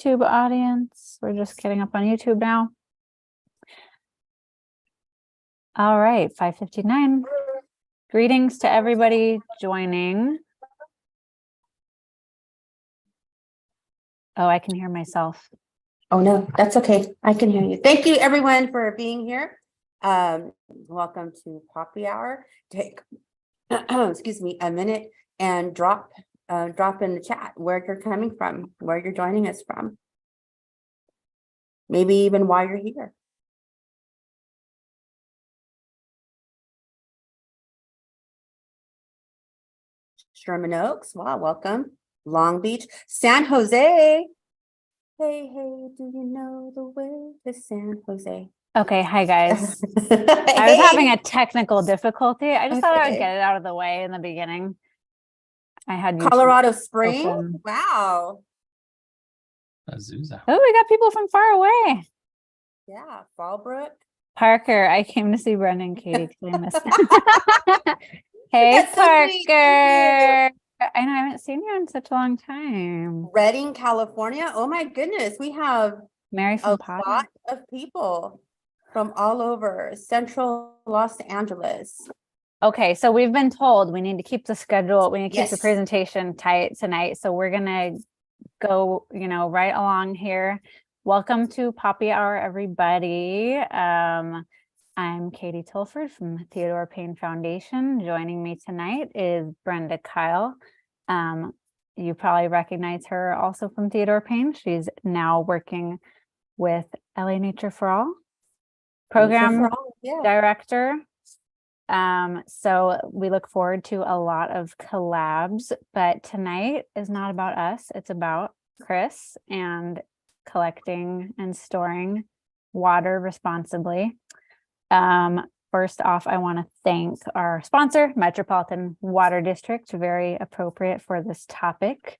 YouTube audience. We're just getting up on YouTube now. All right, 5:59. Greetings to everybody joining. Oh, I can hear myself. Oh, no, that's okay. I can hear you. Thank you, everyone, for being here. Welcome to Poppy Hour. Take, excuse me, a minute and drop in the chat where you're coming from, where you're joining us from. Maybe even why you're here. Sherman Oaks, wow, welcome. Long Beach, San Jose. Hey, do you know the way to San Jose? Okay, hi guys. I was having a technical difficulty. I just thought I would get it out of the way in the beginning. I had Colorado Springs. Open. Wow. Azusa. Oh, we got people from far away. Yeah, Fallbrook. Parker, I came to see Brendan, Katie. I missed Hey, That's so sweet. Parker. I know I haven't seen you in such a long time. Redding, California. Oh my goodness, we have Mary from Palos. lot of people from all over Central Los Angeles. Okay, so we've been told we need to keep the schedule. We need to keep the Yes. presentation tight tonight. So we're gonna go, right along here. Welcome to Poppy Hour, everybody. I'm Katie Tilford from the Theodore Payne Foundation. Joining me tonight is Brenda Kyle. You probably recognize her also from Theodore Payne. She's now working with LA Nature for All program director. So we look forward to a lot of collabs, but tonight is not about us. It's about Cris and collecting and storing water responsibly. First off, I want to thank our sponsor, Metropolitan Water District, very appropriate for this topic.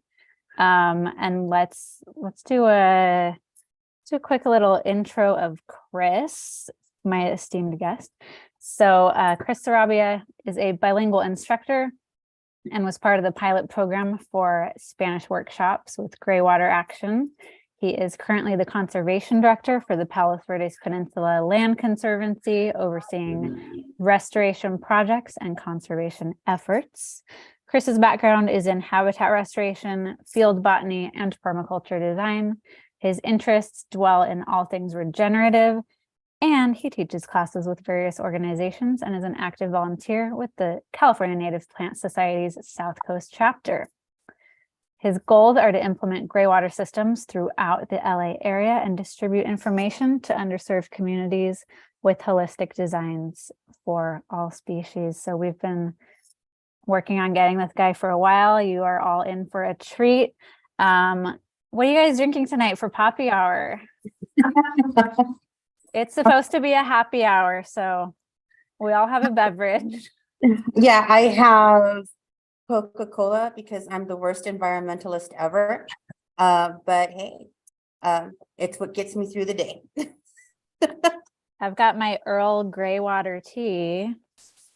And let's do a quick little intro of Cris, my esteemed guest. So Cris Sarabia is a bilingual instructor and was part of the pilot program for Spanish workshops with Greywater Action. He is currently the conservation director for the Palos Verdes Peninsula Land Conservancy, overseeing restoration projects and conservation efforts. Chris's background is in habitat restoration, field botany, and permaculture design. His interests dwell in all things regenerative, and he teaches classes with various organizations and is an active volunteer with the California Native Plant Society's South Coast chapter. His goals are to implement greywater systems throughout the LA area and distribute information to underserved communities with holistic designs for all species. So we've been working on getting this guy for a while. You are all in for a treat. What are you guys drinking tonight for Poppy Hour? It's supposed to be a happy hour, so we all have a beverage. Yeah, I have Coca-Cola because I'm the worst environmentalist ever. But hey, it's what gets me through the day. I've got my Earl Greywater tea.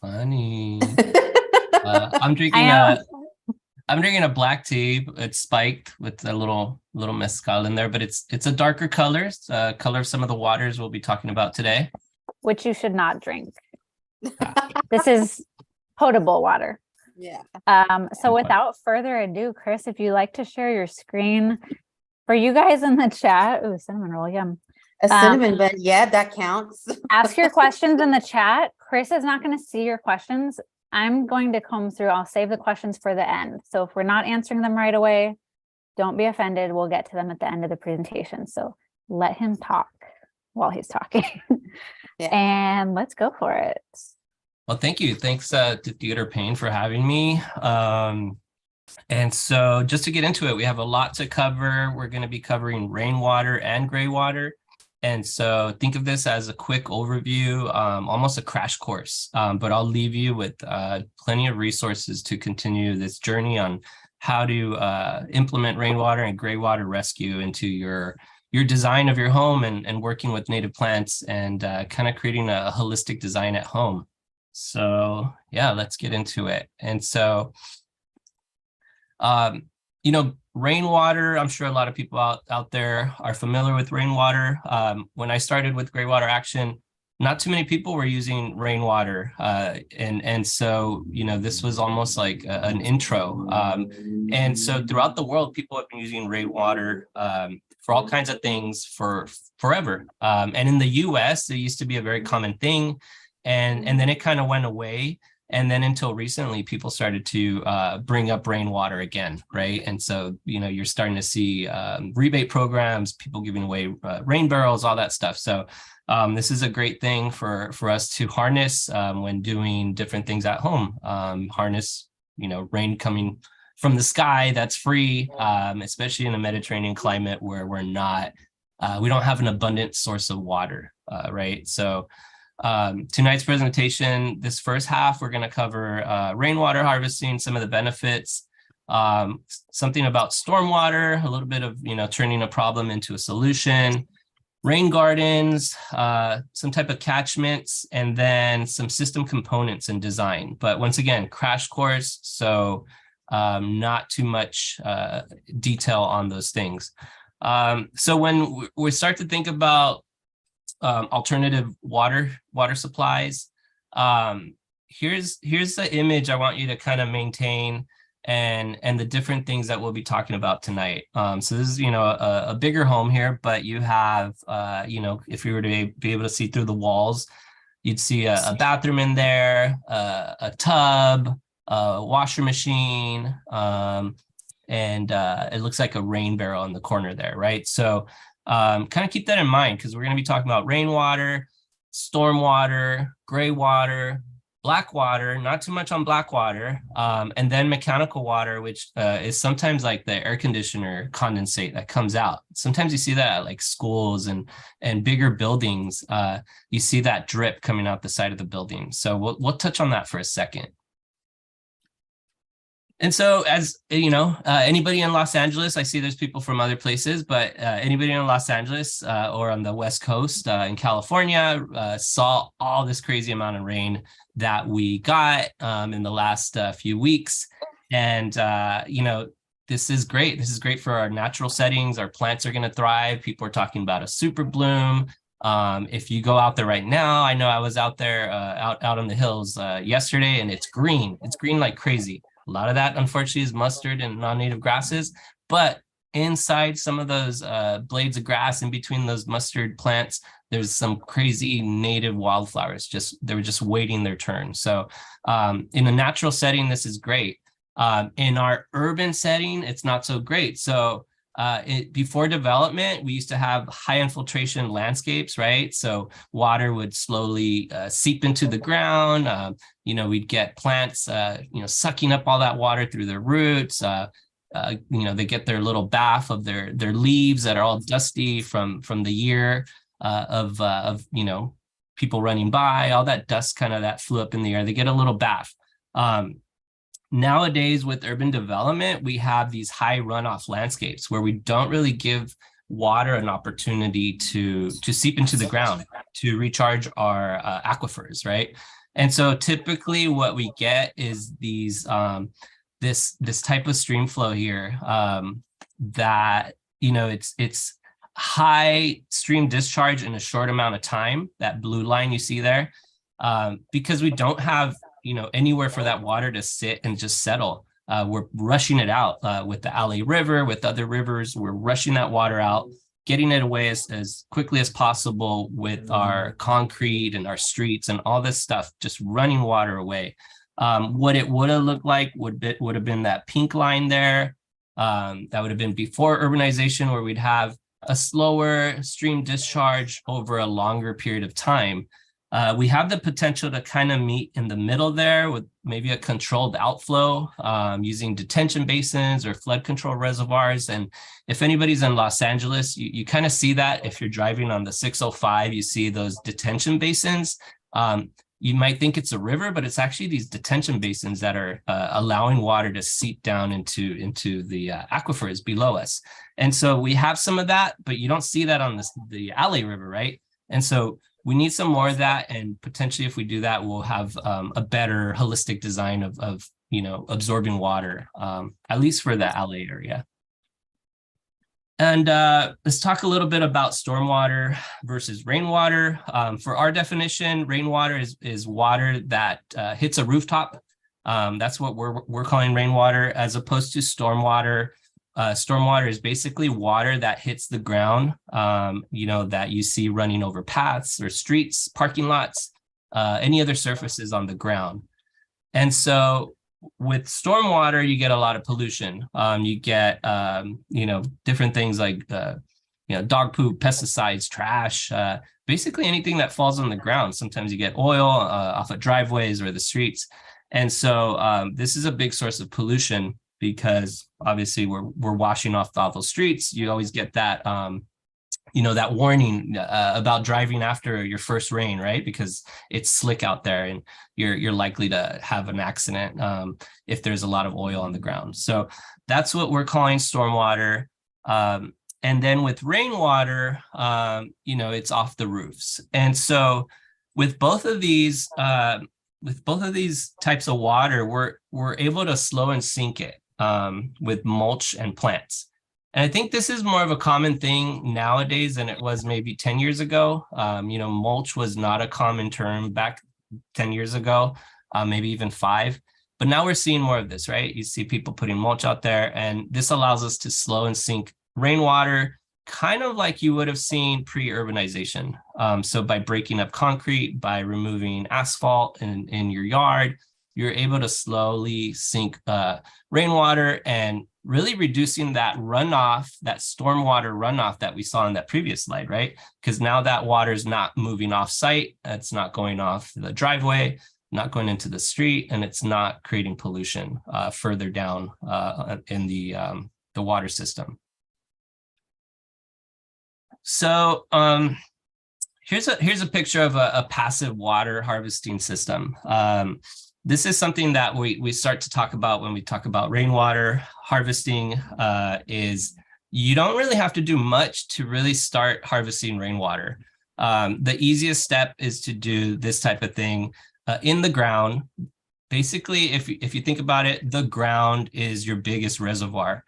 Funny. I'm drinking a black tea. It's spiked with a little mezcal in there, but it's a darker color. It's color of some of the waters we'll be talking about today, which you should not drink. This is potable water. Yeah. So without further ado, Cris, if you'd like to share your screen for you guys in the chat. Ooh, cinnamon roll, yum. A cinnamon bun, yeah, that counts. Ask your questions in the chat. Cris is not going to see your questions. I'm going to comb through. I'll save the questions for the end. So if we're not answering them right away, don't be offended. We'll get to them at the end of the presentation. So let him talk while he's talking. Yeah. And let's go for it. Well, thank you. Thanks to Theodore Payne for having me. And so just to get into it, we have a lot to cover. We're going to be covering rainwater and greywater. And so think of this as a quick overview, almost a crash course, but I'll leave you with plenty of resources to continue this journey on how to implement rainwater and greywater rescue into your design of your home and working with native plants and kind of creating a holistic design at home. So yeah, let's get into it. And so, rainwater, I'm sure a lot of people out there are familiar with rainwater. When I started with Greywater Action, not too many people were using rainwater. And so, this was almost like an intro. And so throughout the world, people have been using rainwater for all kinds of things for forever. And in the US, it used to be a very common thing. And then it kind of went away. And then until recently, people started to bring up rainwater again, right? And so, you're starting to see rebate programs, people giving away rain barrels, all that stuff. So this is a great thing for us to harness when doing different things at home. Harness, rain coming from the sky that's free, especially in a Mediterranean climate where we don't have an abundant source of water, right? So tonight's presentation, this first half, we're going to cover rainwater harvesting, some of the benefits, something about stormwater, a little bit of, turning a problem into a solution, rain gardens, some type of catchments, and then some system components and design. But once again, crash course, so not too much detail on those things. So when we start to think about alternative water supplies, here's the image I want you to kind of maintain, and the different things that we'll be talking about tonight. So this is a bigger home here, but you have if you were to be able to see through the walls, you'd see a bathroom in there, a tub, a washer machine, and it looks like a rain barrel in the corner there, right? So kind of keep that in mind, because we're going to be talking about rainwater, stormwater, gray water, black water, not too much on black water, and then mechanical water, which is sometimes like the air conditioner condensate that comes out. Sometimes you see that at like schools and bigger buildings. You see that drip coming out the side of the building. So we'll touch on that for a second. And so, as anybody in Los Angeles, I see there's people from other places, but anybody in Los Angeles or on the West Coast in California saw all this crazy amount of rain that we got in the last few weeks. And, this is great. This is great for our natural settings. Our plants are going to thrive. People are talking about a super bloom. If you go out there right now, I know I was out there out on the hills yesterday, and it's green. It's green like crazy. A lot of that, unfortunately, is mustard and non-native grasses, but inside some of those blades of grass, in between those mustard plants, there's some crazy native wildflowers. They were just waiting their turn. So in a natural setting, this is great. In our urban setting, it's not so great. So before development, we used to have high infiltration landscapes, right? So water would slowly seep into the ground. We'd get plants, sucking up all that water through their roots. They get their little bath of their leaves that are all dusty from the year of people running by, all that dust kind of that flew up in the air. They get a little bath. Nowadays, with urban development, we have these high runoff landscapes where we don't really give water an opportunity to seep into the ground, to recharge our aquifers, right? And so typically what we get is these this type of stream flow here that, it's high stream discharge in a short amount of time, that blue line you see there, because we don't have anywhere for that water to sit and just settle. We're rushing it out with the LA River, with other rivers. We're rushing that water out, getting it away as quickly as possible with our concrete and our streets and all this stuff, just running water away. What it would have looked like would have been that pink line there. That would have been before urbanization, where we'd have a slower stream discharge over a longer period of time. We have the potential to kind of meet in the middle there with maybe a controlled outflow using detention basins or flood control reservoirs. And if anybody's in Los Angeles, you kind of see that. If you're driving on the 605, you see those detention basins. You might think it's a river, but it's actually these detention basins that are allowing water to seep down into the aquifers below us. And so we have some of that, but you don't see that on the LA River, right? And so we need some more of that, and potentially if we do that, we'll have a better holistic design of absorbing water, at least for the LA area. And let's talk a little bit about stormwater versus rainwater. For our definition, rainwater is water that hits a rooftop. That's what we're calling rainwater, as opposed to stormwater. Stormwater is basically water that hits the ground, that you see running over paths or streets, parking lots, any other surfaces on the ground. And so with stormwater, you get a lot of pollution. You get, different things like, dog poop, pesticides, trash, basically anything that falls on the ground. Sometimes you get oil off of driveways or the streets. And so this is a big source of pollution, because obviously we're washing off all those streets. You always get that, that warning about driving after your first rain, right? Because it's slick out there and you're likely to have an accident if there's a lot of oil on the ground. So that's what we're calling stormwater. And then with rainwater, it's off the roofs. And so with both of these types of water, we're able to slow and sink it with mulch and plants. And I think this is more of a common thing nowadays than it was maybe 10 years ago. Mulch was not a common term back 10 years ago, maybe even 5. But now we're seeing more of this, right? You see people putting mulch out there, and this allows us to slow and sink rainwater, kind of like you would have seen pre-urbanization. So by breaking up concrete, by removing asphalt in your yard, you're able to slowly sink rainwater and really reducing that runoff, that stormwater runoff that we saw in that previous slide, right? Because now that water is not moving off site, it's not going off the driveway, not going into the street, and it's not creating pollution further down in the water system. So here's a picture of a passive water harvesting system. This is something that we start to talk about when we talk about rainwater harvesting. Is you don't really have to do much to really start harvesting rainwater. The easiest step is to do this type of thing in the ground. Basically, if you think about it, the ground is your biggest reservoir.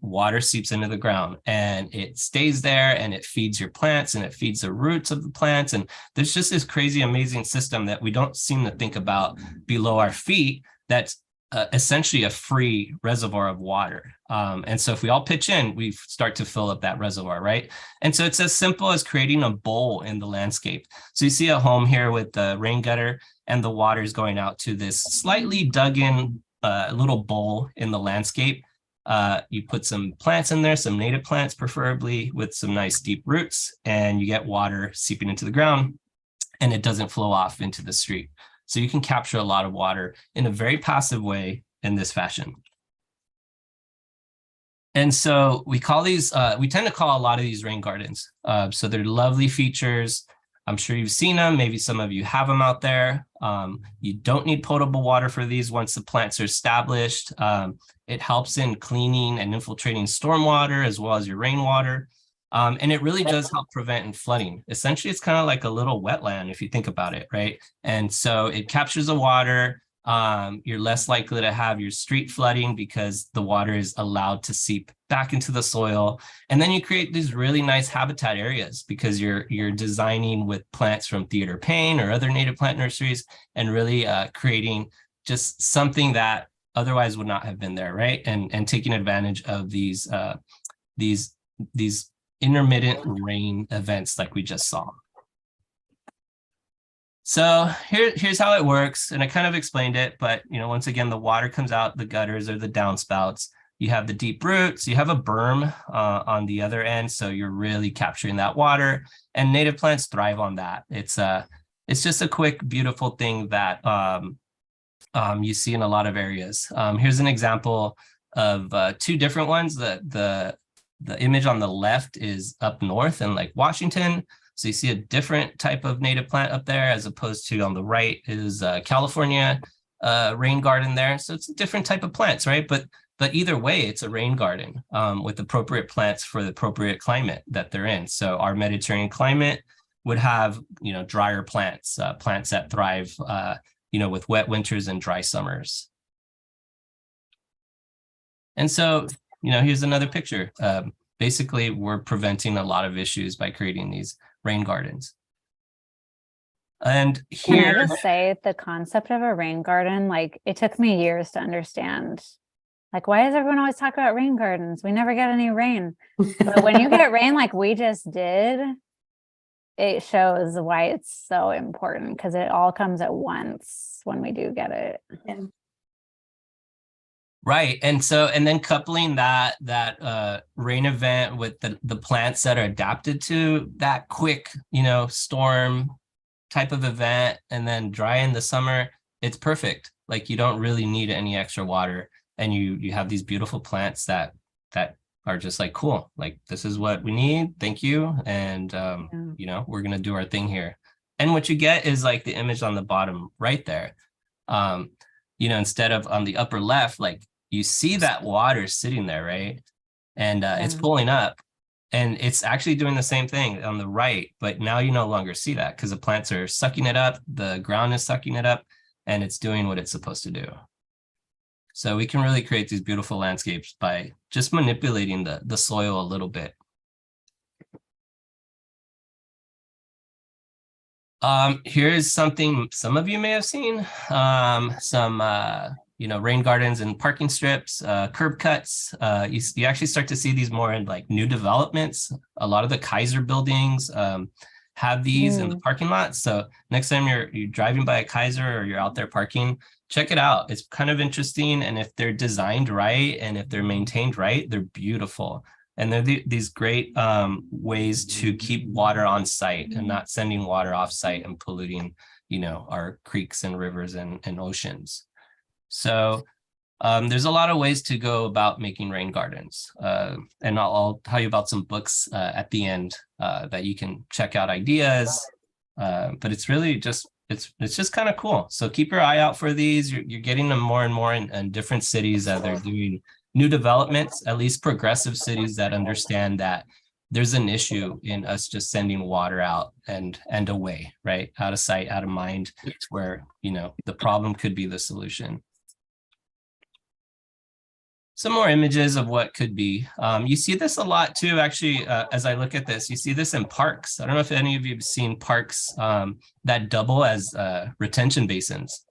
Water seeps into the ground and it stays there, and it feeds your plants and it feeds the roots of the plants. And there's just this crazy, amazing system that we don't seem to think about below our feet. That's essentially a free reservoir of water. And so if we all pitch in, we start to fill up that reservoir, right? And so it's as simple as creating a bowl in the landscape. So you see a home here with the rain gutter, and the water is going out to this slightly dug in little bowl in the landscape. You put some plants in there, some native plants, preferably with some nice deep roots, and you get water seeping into the ground, and it doesn't flow off into the street. So you can capture a lot of water in a very passive way in this fashion. And so we call these, we tend to call a lot of these rain gardens. So they're lovely features. I'm sure you've seen them. Maybe some of you have them out there. You don't need potable water for these once the plants are established. It helps in cleaning and infiltrating stormwater as well as your rainwater. And it really does help prevent flooding. Essentially, it's kind of like a little wetland if you think about it, right? And so it captures the water. You're less likely to have your street flooding because the water is allowed to seep back into the soil. And then you create these really nice habitat areas because you're designing with plants from Theodore Payne or other native plant nurseries, and really creating just something that otherwise would not have been there, right? And taking advantage of these intermittent rain events like we just saw. So here's how it works. And I kind of explained it, but once again, the water comes out the gutters or the downspouts. You have the deep roots, you have a berm on the other end. So you're really capturing that water, and native plants thrive on that. It's just a quick, beautiful thing that you see in a lot of areas. Here's an example of 2 different ones. The image on the left is up north in like Washington. So you see a different type of native plant up there, as opposed to on the right is California rain garden there. So it's a different type of plants, right? But either way, it's a rain garden with appropriate plants for the appropriate climate that they're in. So our Mediterranean climate would have, drier plants, plants that thrive, with wet winters and dry summers. And so, here's another picture. basically we're preventing a lot of issues by creating these rain gardens. And Can I here, just say the concept of a rain garden, like it took me years to understand. Like, why does everyone always talk about rain gardens? We never get any rain. But when you get rain like we just did, it shows why it's so important, because it all comes at once when we do get it. Yeah. right. And so, and then coupling that rain event with the plants that are adapted to that quick, storm type of event, and then dry in the summer, it's perfect. Like you don't really need any extra water, and you have these beautiful plants that are just like, cool, like this is what we need, thank you, and we're gonna do our thing here. And what you get is like the image on the bottom right there. Instead of on the upper left, like you see that water sitting there, right? And it's pulling up, and it's actually doing the same thing on the right, but now you no longer see that because the plants are sucking it up, the ground is sucking it up, and it's doing what it's supposed to do. So we can really create these beautiful landscapes by just manipulating the soil a little bit. Here's something some of you may have seen, some rain gardens and parking strips, curb cuts. You actually start to see these more in like new developments. A lot of the Kaiser buildings have these in the parking lot. So next time you're driving by a Kaiser or you're out there parking, check it out. It's kind of interesting. And if they're designed right and if they're maintained right, they're beautiful. And they're these great ways to keep water on site and not sending water off site and polluting, our creeks and rivers and oceans. So there's a lot of ways to go about making rain gardens. And I'll tell you about some books at the end that you can check out ideas. But it's really just, it's just kind of cool. So keep your eye out for these. You're getting them more and more in different cities that they're doing new developments, at least progressive cities that understand that there's an issue in us just sending water out and away, right? Out of sight, out of mind, where, the problem could be the solution. Some more images of what could be. You see this a lot too, actually, as I look at this, you see this in parks. I don't know if any of you have seen parks that double as retention basins.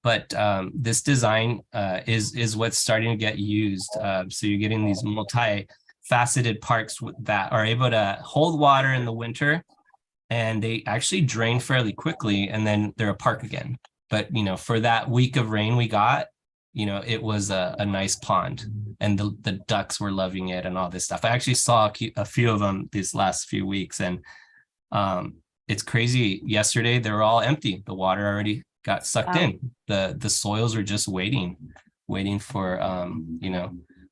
But this design is what's starting to get used. So you're getting these multi-faceted parks that are able to hold water in the winter, and they actually drain fairly quickly, and then they're a park again. But, for that week of rain we got, it was a nice pond, and the ducks were loving it and all this stuff. I actually saw a few of them these last few weeks, and it's crazy. Yesterday, they were all empty. The water already got sucked in. The soils are just waiting for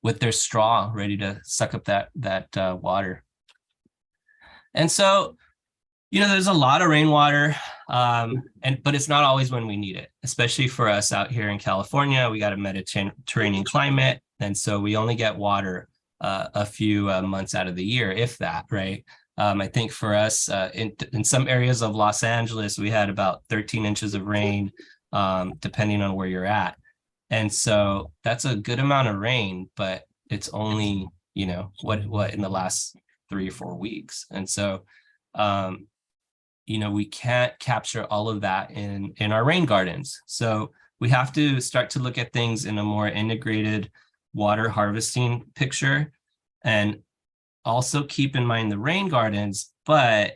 with their straw ready to suck up that water. And so there's a lot of rainwater, but it's not always when we need it, especially for us out here in California. We got a Mediterranean climate, and so we only get water a few months out of the year, if that, right? I think for us, in some areas of Los Angeles, we had about 13 inches of rain, depending on where you're at. And so that's a good amount of rain, but it's only, what in the last 3 or 4 weeks. And so, we can't capture all of that in our rain gardens. So we have to start to look at things in a more integrated water harvesting picture, and also keep in mind the rain gardens, but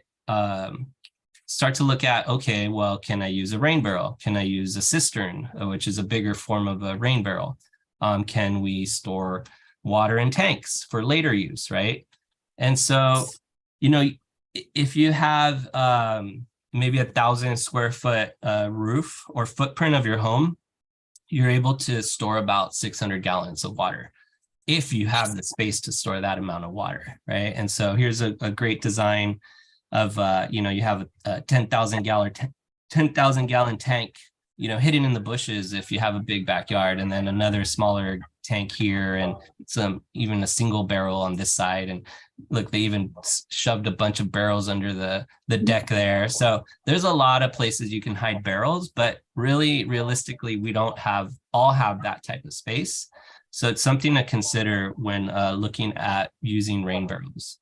start to look at, okay, well, can I use a rain barrel? Can I use a cistern, which is a bigger form of a rain barrel? Can we store water in tanks for later use, right? And so, if you have maybe 1,000 square foot roof or footprint of your home, you're able to store about 600 gallons of water, if you have the space to store that amount of water, right? And so here's a great design of, you have a 10,000 gallon tank, hidden in the bushes if you have a big backyard, and then another smaller tank here, and even a single barrel on this side. And look, they even shoved a bunch of barrels under the deck there. So there's a lot of places you can hide barrels, but really, realistically, we don't all have that type of space. So it's something to consider when looking at using rain barrels.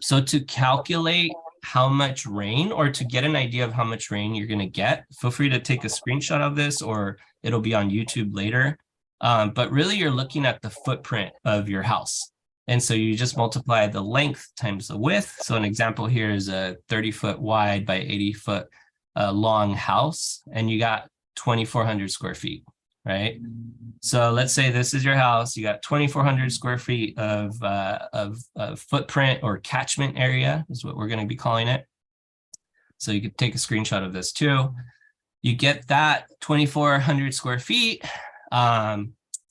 So to calculate how much rain, or to get an idea of how much rain you're going to get, feel free to take a screenshot of this, or it'll be on YouTube later. But really you're looking at the footprint of your house. And so you just multiply the length times the width. So an example here is a 30-foot wide by 80-foot long house, and you got 2,400 square feet, right? So let's say this is your house. You got 2,400 square feet of footprint, or catchment area is what we're going to be calling it. So you could take a screenshot of this too. You get that 2,400 square feet.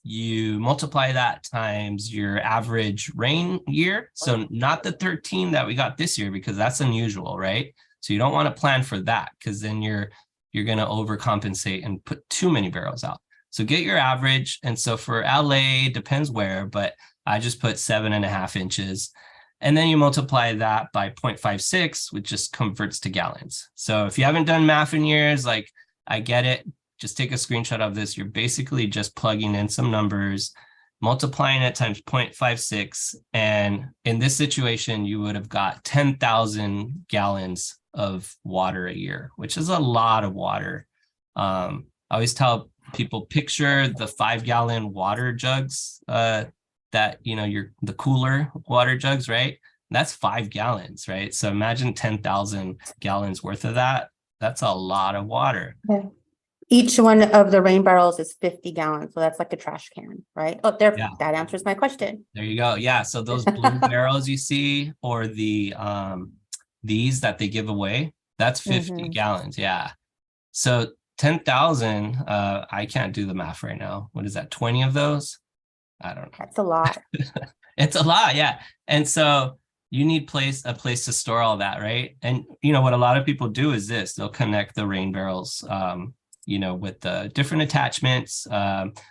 You multiply that times your average rain year. So not the 13 that we got this year, because that's unusual, right? So you don't want to plan for that, because then you're going to overcompensate and put too many barrels out. So get your average. And so for LA, depends where, but I just put 7.5 inches. And then you multiply that by 0.56, which just converts to gallons. So if you haven't done math in years, like, I get it, just take a screenshot of this. You're basically just plugging in some numbers, multiplying it times 0.56. And in this situation, you would have got 10,000 gallons of water a year, which is a lot of water. I always tell people, picture the 5-gallon water jugs that, the cooler water jugs, right? That's 5 gallons, right? So imagine 10,000 gallons worth of that. That's a lot of water. Yeah. Each one of the rain barrels is 50 gallons. So that's like a trash can, right? Oh, there, Yeah. that answers my question. There you go. Yeah. So those blue barrels you see, or the these that they give away, that's 50 gallons. Yeah. So 10,000, I can't do the math right now. What is that? 20 of those? I don't know. That's a lot. It's a lot. Yeah. And so you need a place to store all that, right? And what a lot of people do is this: they'll connect the rain barrels, with the different attachments.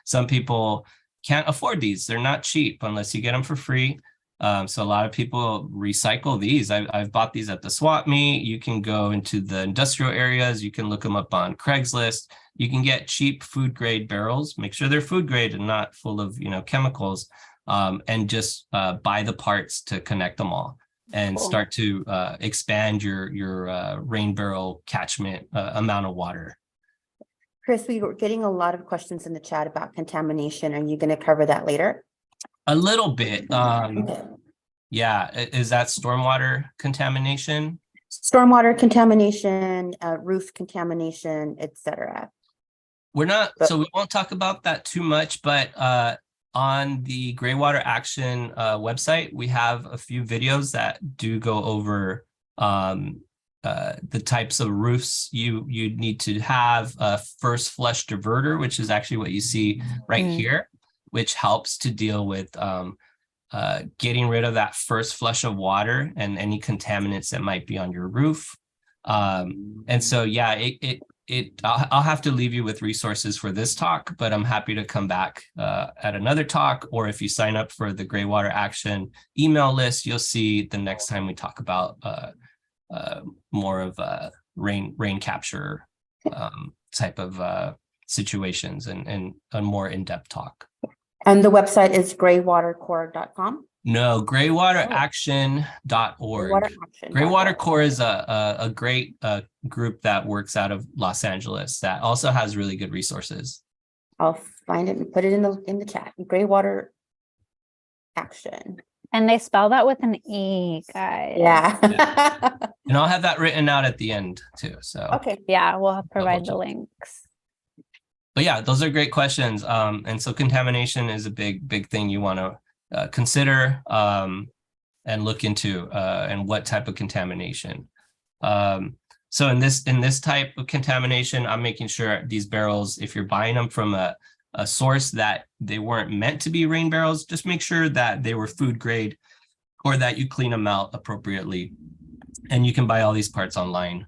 Some people can't afford these. They're not cheap unless you get them for free. So a lot of people recycle these. I've bought these at the swap meet. You can go into the industrial areas. You can look them up on Craigslist. You can get cheap food grade barrels. Make sure they're food grade and not full of chemicals. And just buy the parts to connect them all, and start to expand your rain barrel catchment amount of water. Chris, we were getting a lot of questions in the chat about contamination. Are you going to cover that later? A little bit. Okay. Yeah. Is that stormwater contamination? Stormwater contamination, roof contamination, etc. So we won't talk about that too much, but on the Greywater Action website, we have a few videos that do go over the types of roofs you need to have. A first flush diverter, which is actually what you see right here, which helps to deal with getting rid of that first flush of water and any contaminants that might be on your roof. And so, yeah, I'll have to leave you with resources for this talk, but I'm happy to come back at another talk. Or if you sign up for the Greywater Action email list, you'll see the next time we talk about more of rain capture type of situations and a more in-depth talk. And the website is greywatercore.com. No, greywateraction.org. Greywater Core is a great group that works out of Los Angeles that also has really good resources. I'll find it and put it in the chat. Greywater Action. And they spell that with an E, guys. Yeah. And I'll have that written out at the end too. So Okay. Yeah, we'll provide the links. But yeah, those are great questions. And so contamination is a big thing you want to consider and look into, and what type of contamination. So in this type of contamination, I'm making sure these barrels, if you're buying them from a source that they weren't meant to be rain barrels, just make sure that they were food grade, or that you clean them out appropriately. And you can buy all these parts online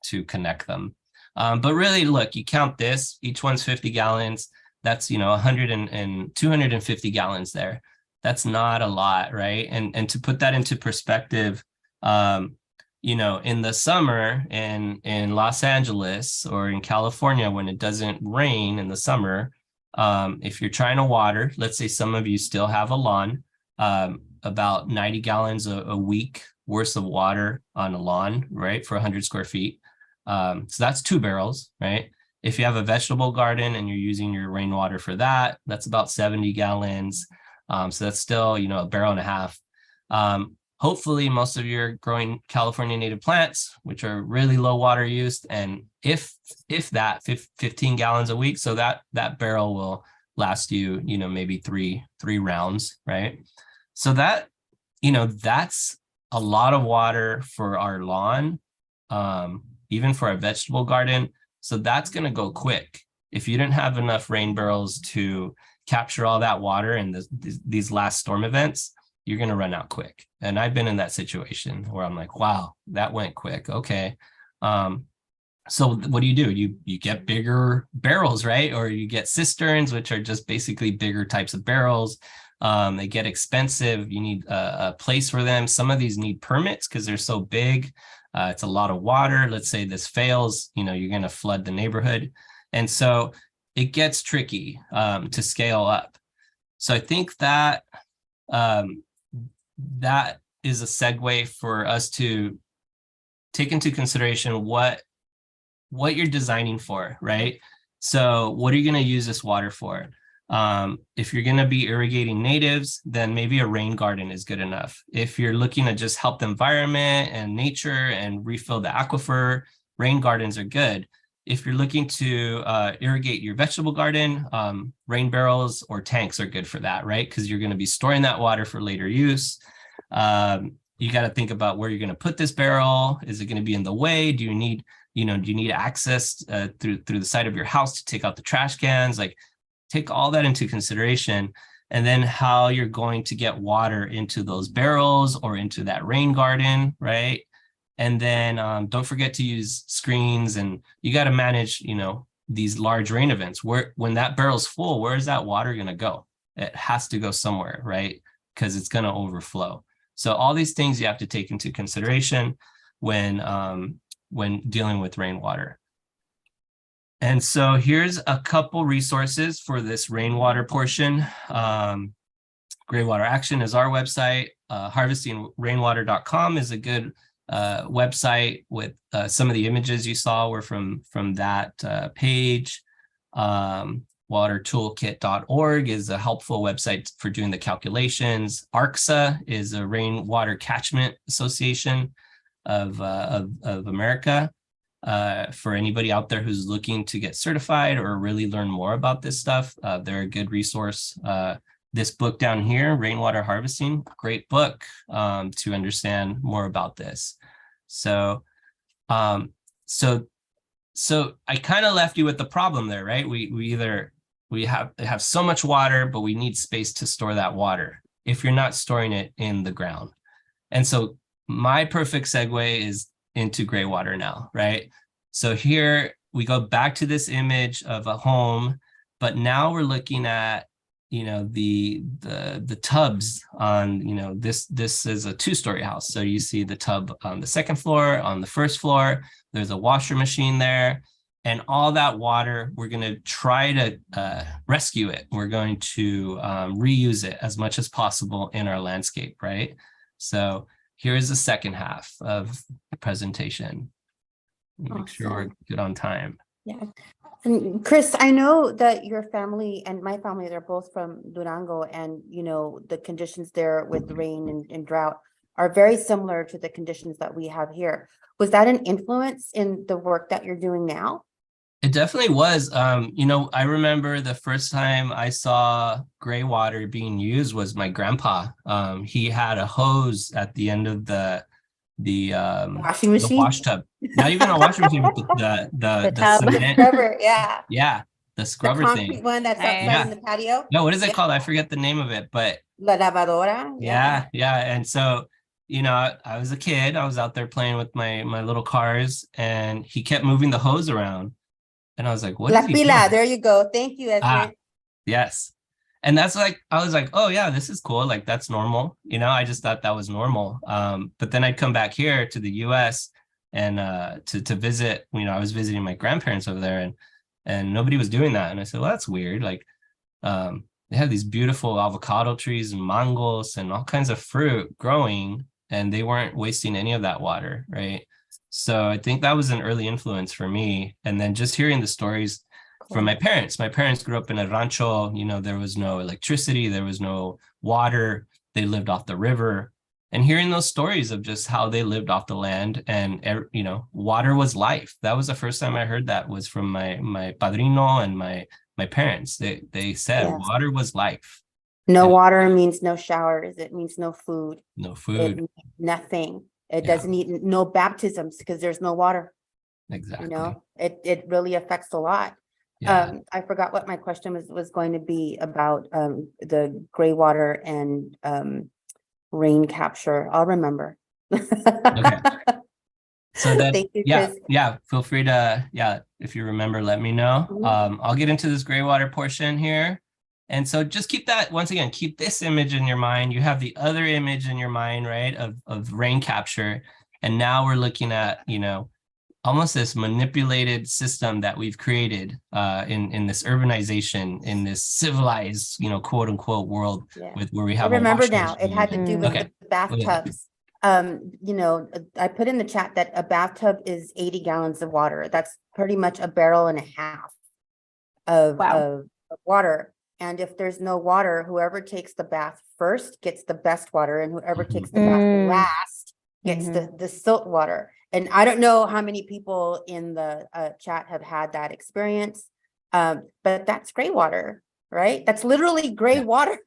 to connect them. But really, look, you count this, each one's 50 gallons. That's 100 and 250 gallons there. That's not a lot, right? And to put that into perspective, in the summer in Los Angeles or in California, when it doesn't rain in the summer, If you're trying to water, let's say some of you still have a lawn, about 90 gallons a week worth of water on a lawn, right, for 100 square feet. So that's 2 barrels, right? If you have a vegetable garden and you're using your rainwater for that, that's about 70 gallons. So that's still, you know, a barrel and a half. Hopefully most of you are growing California native plants, which are really low water use. And if that 15 gallons a week, so that barrel will last you, you know, maybe three rounds, right? So that, you know, that's a lot of water for our lawn, even for a vegetable garden. So that's going to go quick. If you didn't have enough rain barrels to capture all that water in these last storm events, you're going to run out quick. And I've been in that situation where I'm like, wow, that went quick. Okay. So what do? You get bigger barrels, right? Or you get cisterns, which are just basically bigger types of barrels. They get expensive. You need a place for them. Some of these need permits because they're so big. It's a lot of water. Let's say this fails, you know, you're going to flood the neighborhood. And so it gets tricky to scale up. So I think that that is a segue for us to take into consideration what you're designing for, right? So what are you going to use this water for? If you're going to be irrigating natives, then maybe a rain garden is good enough. If you're looking to just help the environment and nature and refill the aquifer, rain gardens are good. If you're looking to irrigate your vegetable garden, rain barrels or tanks are good for that, right? Because you're going to be storing that water for later use. You got to think about where you're going to put this barrel. Is it going to be in the way? Do you need access through the side of your house to take out the trash cans? Like, take all that into consideration, and then how you're going to get water into those barrels or into that rain garden, right? And then don't forget to use screens, and you got to manage, you know, these large rain events. When that barrel's full, where is that water going to go? It has to go somewhere, right? Because it's going to overflow. So all these things you have to take into consideration when dealing with rainwater. And so here's a couple resources for this rainwater portion. Greywater Action is our website. Harvestingrainwater.com is a good website with some of the images you saw were from that page. Watertoolkit.org is a helpful website for doing the calculations. ARCSA is a Rainwater Catchment Association of America. For anybody out there who's looking to get certified or really learn more about this stuff, they're a good resource. This book down here, Rainwater Harvesting, great book to understand more about this. So I kind of left you with the problem there, right? We have so much water, but we need space to store that water if you're not storing it in the ground. And so my perfect segue is into Greywater now, right? So here we go back to this image of a home, but now we're looking at, you know, the tubs on, you know, this is a 2-story house. So you see the tub on the 2nd floor, on the 1st floor, there's a washer machine there, and all that water, we're going to try to rescue it. We're going to reuse it as much as possible in our landscape, right? So here's the second half of the presentation. Make sure we're good on time. Yeah. And Cris, I know that your family and my family, they're both from Durango, and you know, the conditions there with rain and drought are very similar to the conditions that we have here. Was that an influence in the work that you're doing now? It definitely was. You know, I remember the first time I saw Greywater being used was my grandpa. He had a hose at the end of the Washing machine? The wash tub. Not even a washing machine, but the tub. cement. Scrubber, yeah. Yeah, the The scrubber concrete thing. one that's outside Yeah. in the patio. No, what is it Yeah. called? I forget the name of it, but La lavadora. yeah. And so, you know, I was a kid. I was out there playing with my little cars, and he kept moving the hose around. And I was like, what La is he pila, doing? there you go. Thank you, Esme. Yes. And that's like, I was like, oh yeah, this is cool. Like, that's normal. You know, I just thought that was normal. But then I'd come back here to the US and to visit, you know, I was visiting my grandparents over there, and nobody was doing that. And I said, well, that's weird. Like, They had these beautiful avocado trees and mangos and all kinds of fruit growing, and they weren't wasting any of that water, right? So I think that was an early influence for me. And then just hearing the stories from my parents. My parents grew up in a rancho, there was no electricity, there was no water. They lived off the river. And hearing those stories of just how they lived off the land and, water was life. That was the first time I heard that, was from my padrino and my parents. They said water was life. No water means no showers. It means no food. No It food. means nothing. It doesn't need no baptisms because there's no water. Exactly. It really affects a lot. Yeah. I forgot what my question was going to be about the Greywater and rain capture. I'll remember. Okay. So then, Thank you, Chris. feel free to, if you remember, let me know. I'll get into this Greywater portion here. And so just keep that, once again, keep this image in your mind. You have the other image in your mind, right, of rain capture. And now we're looking at, almost this manipulated system that we've created in this urbanization, in this civilized, quote unquote world with where we have. I remember now, it had to do with the bathtubs. I put in the chat that a bathtub is 80 gallons of water. That's pretty much a barrel and a half of water. And if there's no water, whoever takes the bath first gets the best water, and whoever takes the bath last gets the silt water. And I don't know how many people in the chat have had that experience, but that's gray water, right? That's literally gray water.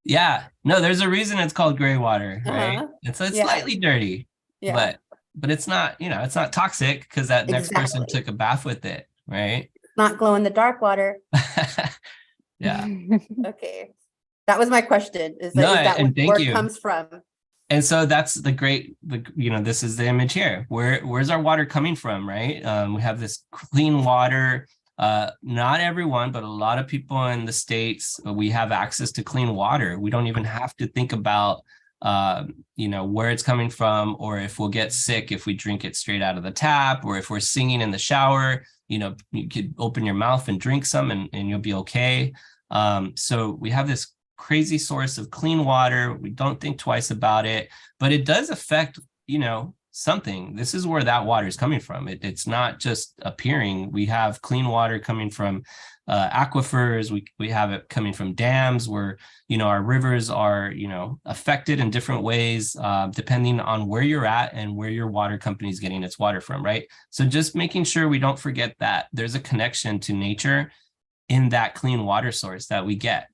Yeah, no, there's a reason it's called gray water, right? It's slightly dirty, but it's not, it's not toxic because that next person took a bath with it, right? Not glow in the dark water. Yeah. Okay. That was my question. Is No, that and thank where you. it comes from? And so that's the this is the image here. Where's our water coming from, right? We have this clean water. Not everyone, but a lot of people in the States, we have access to clean water. We don't even have to think about, where it's coming from, or if we'll get sick if we drink it straight out of the tap, or if we're singing in the shower, you could open your mouth and drink some and you'll be okay. So we have this crazy source of clean water. We don't think twice about it, but it does affect, something. This is where that water is coming from. It's not just appearing. We have clean water coming from aquifers. We have it coming from dams where, our rivers are, affected in different ways, depending on where you're at and where your water company is getting its water from, right? So just making sure we don't forget that there's a connection to nature in that clean water source that we get.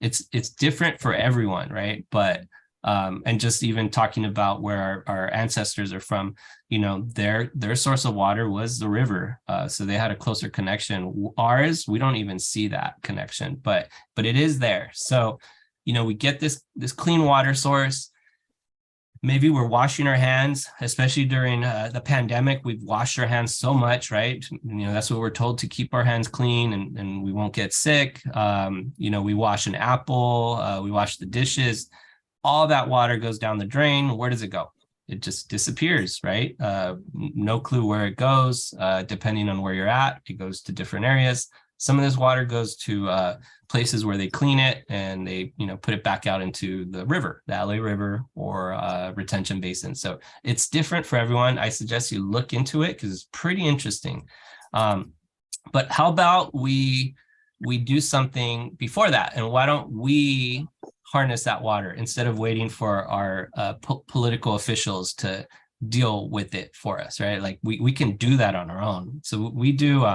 It's different for everyone, right? But and just even talking about where our ancestors are from, their source of water was the river, so they had a closer connection. Ours, we don't even see that connection, but it is there. So we get this clean water source. Maybe we're washing our hands, especially during the pandemic. We've washed our hands so much, right? That's what we're told, to keep our hands clean and we won't get sick. We wash an apple, we wash the dishes. All that water goes down the drain. Where does it go? It just disappears, right? No clue where it goes. Depending on where you're at, it goes to different areas. Some of this water goes to places where they clean it and they, put it back out into the river, the LA River or retention basin. So it's different for everyone. I suggest you look into it because it's pretty interesting. But how about we do something before that? And why don't we harness that water instead of waiting for our political officials to deal with it for us, right? Like we can do that on our own. So we do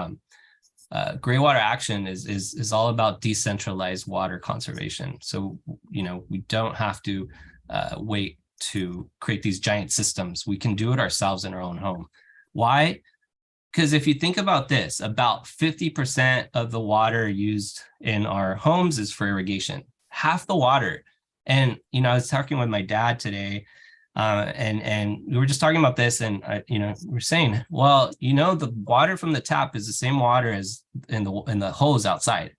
Greywater Action is all about decentralized water conservation. So, we don't have to wait to create these giant systems. We can do it ourselves in our own home. Why? Because if you think about this, about 50% of the water used in our homes is for irrigation. Half the water. And, I was talking with my dad today, and we were just talking about this, and, we're saying, well, the water from the tap is the same water as in the hose outside.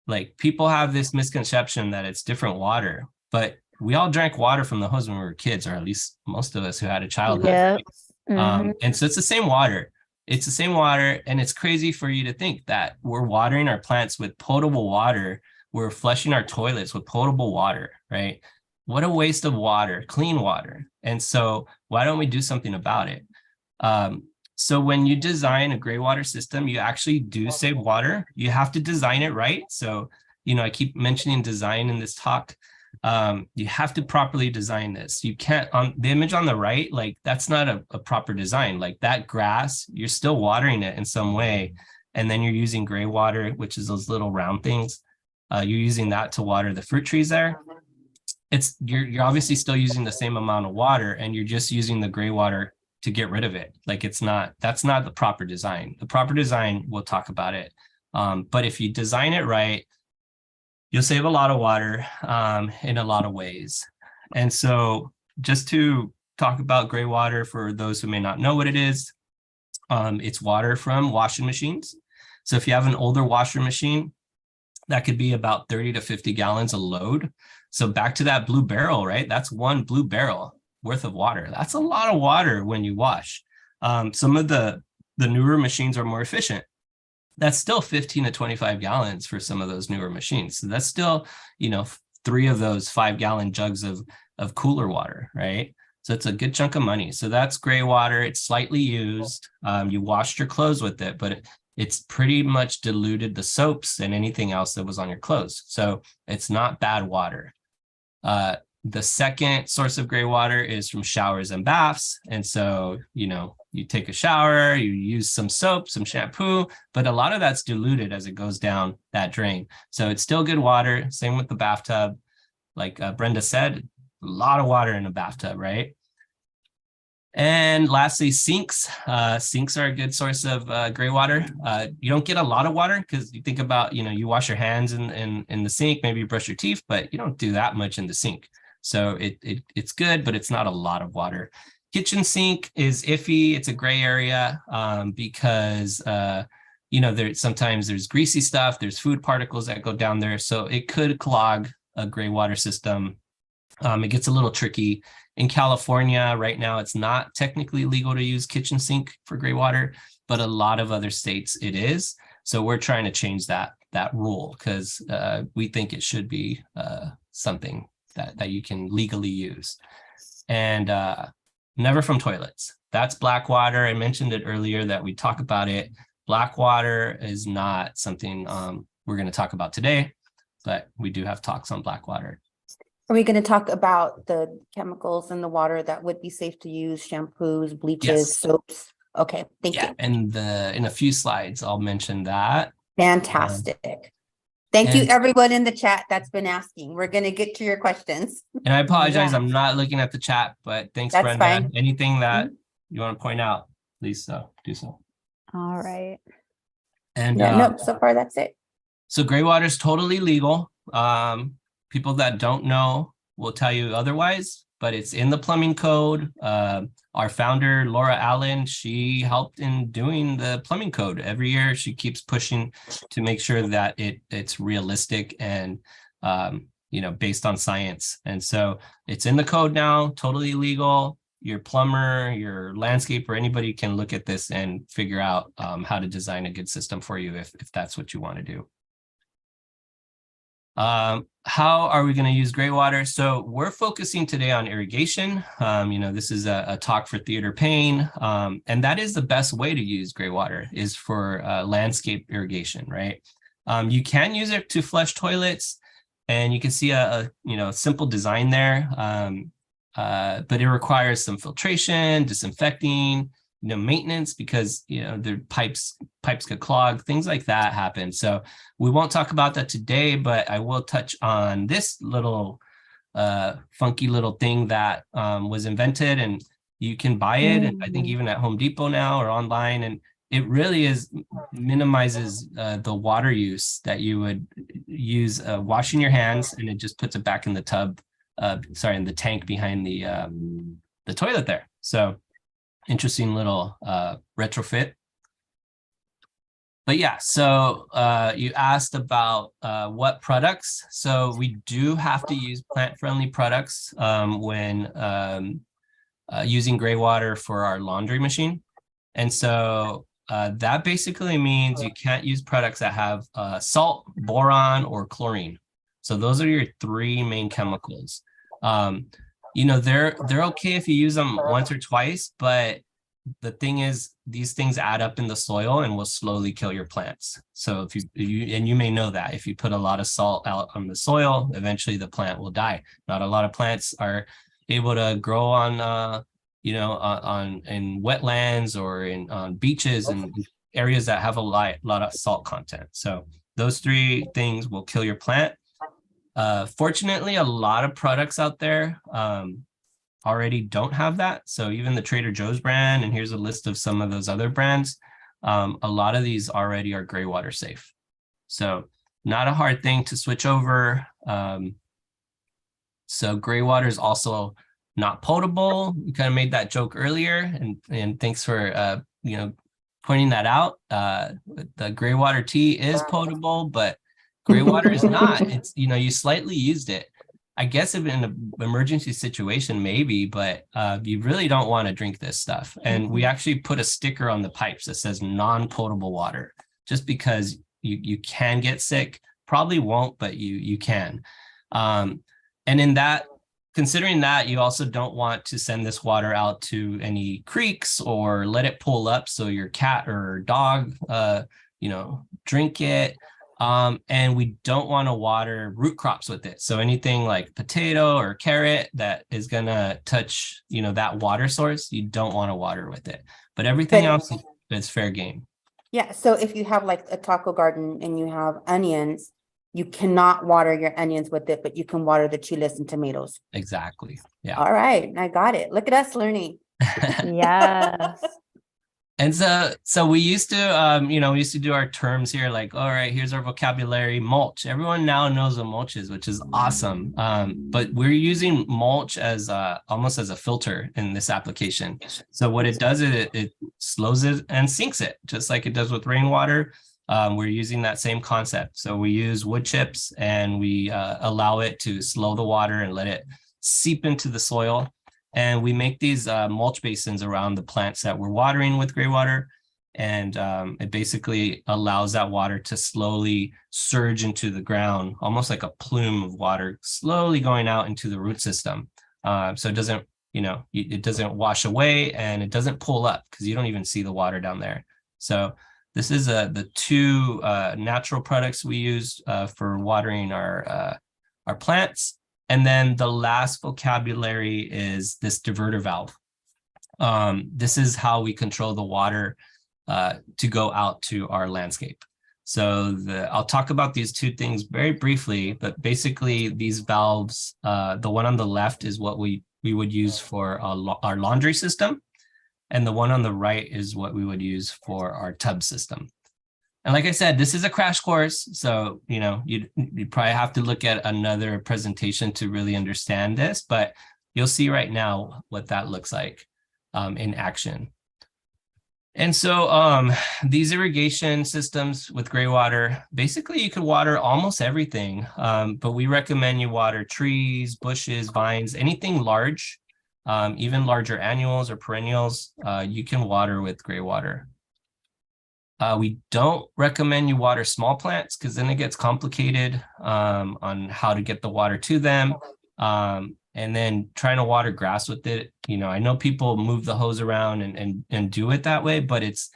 Like, people have this misconception that it's different water, but we all drank water from the hose when we were kids, or at least most of us who had a childhood. Yeah. And so it's the same water. It's the same water, and it's crazy for you to think that we're watering our plants with potable water. We're flushing our toilets with potable water, right? What a waste of water, clean water. And so why don't we do something about it? So when you design a Greywater system, you actually do save water. You have to design it right. So, I keep mentioning design in this talk. You have to properly design this. You can't, on the image on the right, like that's not a proper design. Like that grass, you're still watering it in some way. And then you're using gray water, which is those little round things. You're using that to water the fruit trees there. You're obviously still using the same amount of water, and you're just using the gray water to get rid of it. Like that's not the proper design. The proper design, we'll talk about it. But if you design it right, you'll save a lot of water in a lot of ways. And so just to talk about gray water for those who may not know what it is, it's water from washing machines. So if you have an older washer machine, that could be about 30 to 50 gallons a load. So back to that blue barrel, right? That's one blue barrel worth of water. That's a lot of water when you wash. Some of the newer machines are more efficient. That's still 15 to 25 gallons for some of those newer machines. So that's still, 3 of those 5-gallon jugs of cooler water, right? So it's a good chunk of money. So that's gray water. It's slightly used. You washed your clothes with it, but it's pretty much diluted the soaps and anything else that was on your clothes. So it's not bad water. The second source of gray water is from showers and baths. And so, you take a shower, you use some soap, some shampoo, but a lot of that's diluted as it goes down that drain. So it's still good water. Same with the bathtub. Like Brenda said, a lot of water in a bathtub, right? And lastly, sinks. Sinks are a good source of gray water. You don't get a lot of water because you think about, you wash your hands in the sink, maybe you brush your teeth, but you don't do that much in the sink. So it's good, but it's not a lot of water. Kitchen sink is iffy. It's a gray area because, sometimes there's greasy stuff, there's food particles that go down there. So it could clog a gray water system. It gets a little tricky. In California right now, it's not technically legal to use kitchen sink for gray water, but a lot of other states it is. So we're trying to change that rule because we think it should be something that you can legally use. And never from toilets. That's black water. I mentioned it earlier that we talk about it. Black water is not something we're going to talk about today, but we do have talks on black water. Are we going to talk about the chemicals in the water that would be safe to use, shampoos, bleaches, Yes. soaps? Okay, thank you. And in a few slides, I'll mention that. Fantastic. Thank you, everyone in the chat that's been asking. We're going to get to your questions. And I apologize, Yeah. I'm not looking at the chat, but thanks, That's Brenda. fine. Anything that you want to point out, please do so. All right. And No, so far that's it. so gray water is totally legal. People that don't know will tell you otherwise, but it's in the plumbing code. Our founder, Laura Allen, she helped in doing the plumbing code. Every year, she keeps pushing to make sure that it's realistic and based on science. And so it's in the code now, totally legal. Your plumber, your landscaper, anybody can look at this and figure out how to design a good system for you if that's what you want to do. How are we going to use gray water? So we're focusing today on irrigation. This is a talk for Theater Payne, and that is the best way to use gray water is for landscape irrigation, right? You can use it to flush toilets, and you can see a simple design there, but it requires some filtration, disinfecting, maintenance because the pipes could clog, things like that happen. So we won't talk about that today, but I will touch on this little funky little thing that was invented, and you can buy it. And I think even at Home Depot now or online, and it really minimizes the water use that you would use washing your hands, and it just puts it back in the tub, in the tank behind the toilet there. So interesting little retrofit. But yeah, so you asked about what products. So we do have to use plant-friendly products when using gray water for our laundry machine. And so That basically means you can't use products that have salt, boron, or chlorine. So those are your three main chemicals. They're okay if you use them once or twice, but the thing is, these things add up in the soil and will slowly kill your plants. So if you may know that if you put a lot of salt out on the soil, eventually the plant will die. Not a lot of plants are able to grow on in wetlands or on beaches and areas that have a lot of salt content. So those three things will kill your plant. Fortunately, a lot of products out there already don't have that. So even the Trader Joe's brand, and here's a list of some of those other brands, a lot of these already are Greywater safe. So not a hard thing to switch over. So Greywater is also not potable. We kind of made that joke earlier, and thanks for pointing that out. The Greywater tea is potable, but Greywater is not. It's you slightly used it. I guess if in an emergency situation, maybe, but you really don't want to drink this stuff. And we actually put a sticker on the pipes that says non-potable water, just because you can get sick. Probably won't, but you can. And in that, considering that, you also don't want to send this water out to any creeks or let it pool up so your cat or dog, drink it. And we don't want to water root crops with it. So anything like potato or carrot that is going to touch, that water source, you don't want to water with it. But everything else is fair game. Yeah. So if you have like a taco garden and you have onions, you cannot water your onions with it, but you can water the chiles and tomatoes. Exactly. Yeah. All right. I got it. Look at us learning. Yes. And so we used to, do our terms here, like, all right, here's our vocabulary, mulch. Everyone now knows what mulch is, which is awesome. But we're using mulch as almost as a filter in this application. So what it does is it slows it and sinks it, just like it does with rainwater. We're using that same concept. So we use wood chips and we allow it to slow the water and let it seep into the soil. And we make these mulch basins around the plants that we're watering with Greywater. And it basically allows that water to slowly surge into the ground, almost like a plume of water, slowly going out into the root system. So it doesn't, it doesn't wash away and it doesn't pull up because you don't even see the water down there. So this is the two natural products we use for watering our plants. And then the last vocabulary is this diverter valve. This is how we control the water to go out to our landscape. So I'll talk about these two things very briefly, but basically these valves, the one on the left is what we would use for our laundry system. And the one on the right is what we would use for our tub system. And like I said, this is a crash course. So, you'd probably have to look at another presentation to really understand this, but you'll see right now what that looks like in action. And so these irrigation systems with Greywater, basically you could water almost everything, but we recommend you water trees, bushes, vines, anything large, even larger annuals or perennials, you can water with Greywater. We don't recommend you water small plants because then it gets complicated on how to get the water to them. And then trying to water grass with it, I know people move the hose around and do it that way, but it's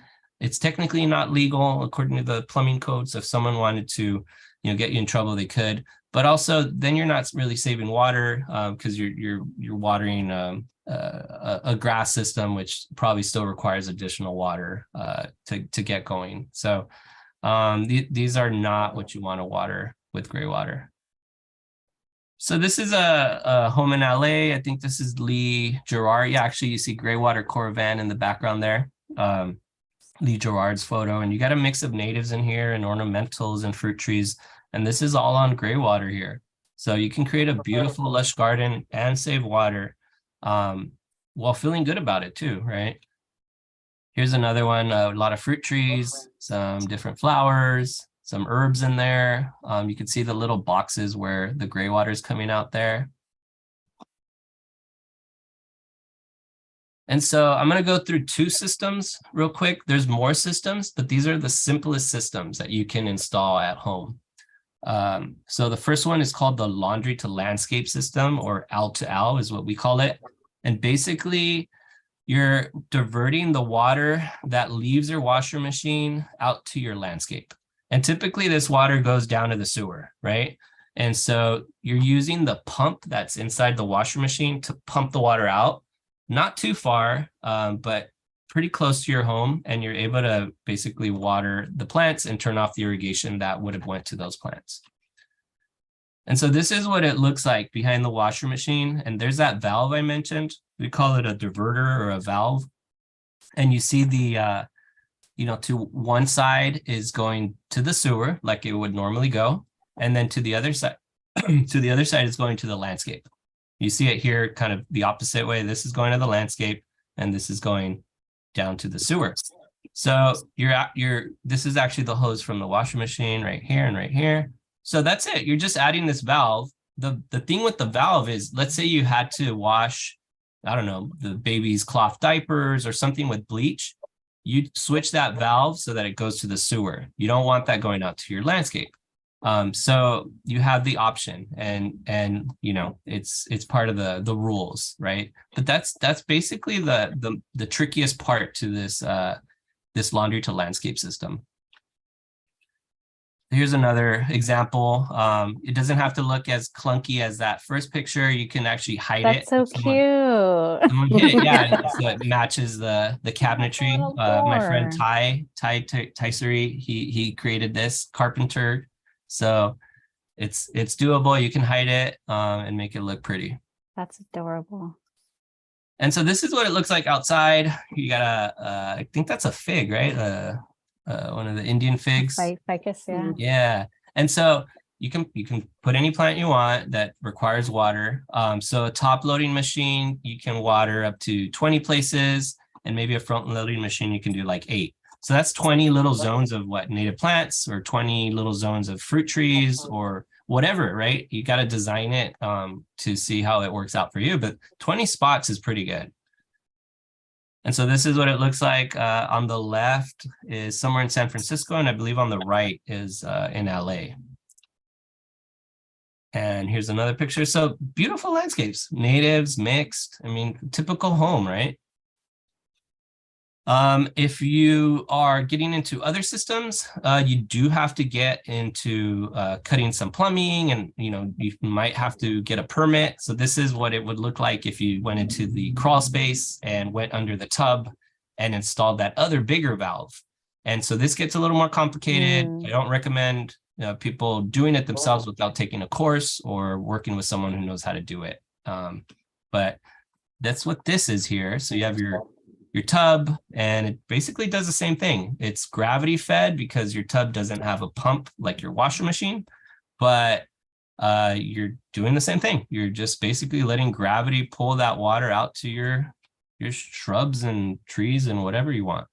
technically not legal according to the plumbing code. So if someone wanted to, get you in trouble, they could. But also, then you're not really saving water because you're watering a grass system, which probably still requires additional water to get going. So these are not what you want to water with Greywater. So this is a home in LA. I think this is Lee Gerard. Yeah, actually, you see Greywater Caravan in the background there. Lee Gerard's photo. And you got a mix of natives in here and ornamentals and fruit trees. And this is all on Greywater here. So you can create a beautiful, lush garden and save water while feeling good about it too, right? Here's another one, a lot of fruit trees, some different flowers, some herbs in there. You can see the little boxes where the Greywater is coming out there. And so I'm going to go through two systems real quick. There's more systems, but these are the simplest systems that you can install at home. So the first one is called the laundry to landscape system, or L to L is what we call it. And basically, you're diverting the water that leaves your washer machine out to your landscape. And typically this water goes down to the sewer, right? And so you're using the pump that's inside the washer machine to pump the water out, not too far, but pretty close to your home. And you're able to basically water the plants and turn off the irrigation that would have went to those plants. And so this is what it looks like behind the washer machine. And there's that valve I mentioned. We call it a diverter or a valve. And you see the, to one side is going to the sewer like it would normally go. And then to the other side, is going to the landscape. You see it here kind of the opposite way. This is going to the landscape and this is going down to the sewer. So this is actually the hose from the washer machine right here and right here. So that's it. You're just adding this valve. The thing with the valve is, let's say you had to wash, I don't know, the baby's cloth diapers or something with bleach. You switch that valve so that it goes to the sewer. You don't want that going out to your landscape. So you have the option, and it's part of the rules, right? But that's basically the trickiest part to this laundry to landscape system. Here's another example. It doesn't have to look as clunky as that first picture. You can actually hide it. That's so cute. Someone hit it. Yeah, so it matches the cabinetry. My friend Ty Tyseri, he created this, carpenter. So it's doable. You can hide it and make it look pretty. That's adorable. And so this is what it looks like outside. You got I think that's a fig, right? One of the Indian figs. Ficus, yeah. Yeah. And so you can put any plant you want that requires water. So a top loading machine, you can water up to 20 places, and maybe a front loading machine, you can do like 8. So that's 20 little zones of native plants, or 20 little zones of fruit trees, or whatever, right? You got to design it to see how it works out for you. But 20 spots is pretty good. And so this is what it looks like. On the left is somewhere in San Francisco, and I believe on the right is in LA. And here's another picture. So beautiful landscapes, natives, mixed. I mean, typical home, right? If you are getting into other systems, you do have to get into cutting some plumbing, and you might have to get a permit. So this is what it would look like if you went into the crawl space and went under the tub and installed that other bigger valve. And so this gets a little more complicated. I don't recommend people doing it themselves without taking a course or working with someone who knows how to do it. But that's what this is here. So you have your tub, and it basically does the same thing. It's gravity fed because your tub doesn't have a pump like your washer machine, but you're doing the same thing. You're just basically letting gravity pull that water out to your shrubs and trees and whatever you want.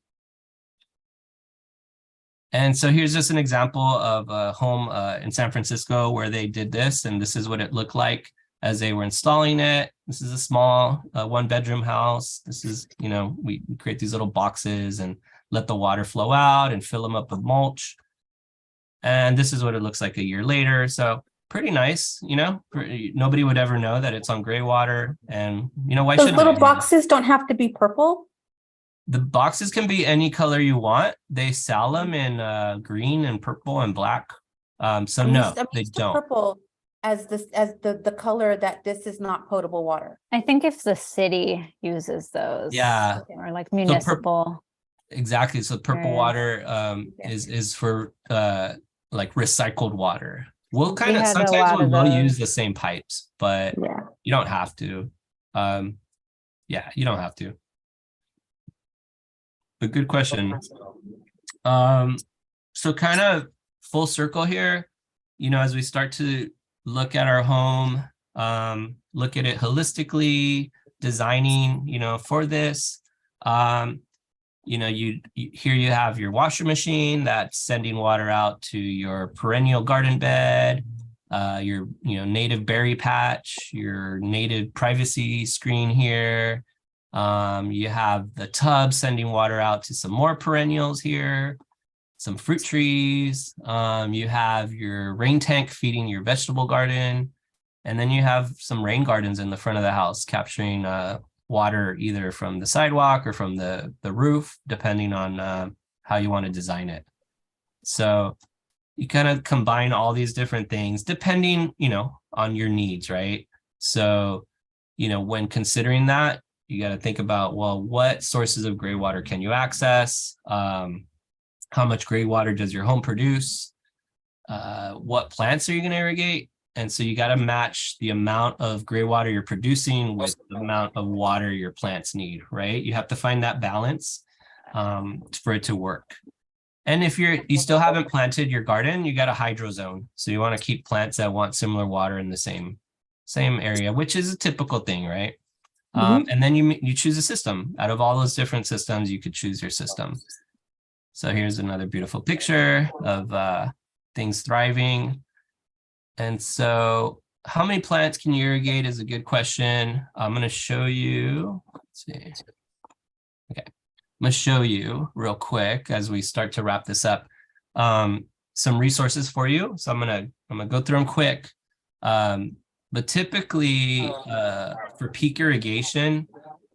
And so here's just an example of a home in San Francisco where they did this, and this is what it looked like as they were installing it. This is a small 1-bedroom house. This is, we create these little boxes and let the water flow out and fill them up with mulch. And this is what it looks like a year later. So pretty nice, nobody would ever know that it's on Greywater. And, why Those should little boxes don't have to be purple? The boxes can be any color you want. They sell them in green and purple and black. So no, they don't. Purple as the color that this is not potable water. I think if the city uses those, yeah, or like municipal. Exactly. So purple water is for like recycled water. We'll kind of sometimes we'll use the same pipes, but you don't have to. You don't have to. But good question. So kind of full circle here, as we start to look at our home, look at it holistically, designing, for this. Here you have your washer machine that's sending water out to your perennial garden bed, your native berry patch, your native privacy screen here, You have the tub sending water out to some more perennials here, some fruit trees. You have your rain tank feeding your vegetable garden. And then you have some rain gardens in the front of the house capturing water either from the sidewalk or from the roof, depending on how you want to design it. So you kind of combine all these different things depending, on your needs, right? So, when considering that, you got to think about, well, what sources of gray water can you access? How much gray water does your home produce? What plants are you going to irrigate? And so you got to match the amount of gray water you're producing with the amount of water your plants need, right? You have to find that balance for it to work. And if you still haven't planted your garden, you got a hydro zone. So you want to keep plants that want similar water in the same area, which is a typical thing, right? And then you choose a system. Out of all those different systems, you could choose your system. So here's another beautiful picture of things thriving. And so how many plants can you irrigate is a good question. I'm going to show you. Let's see. Okay. I'm going to show you real quick as we start to wrap this up, some resources for you. So I'm going to go through them quick. But typically for peak irrigation,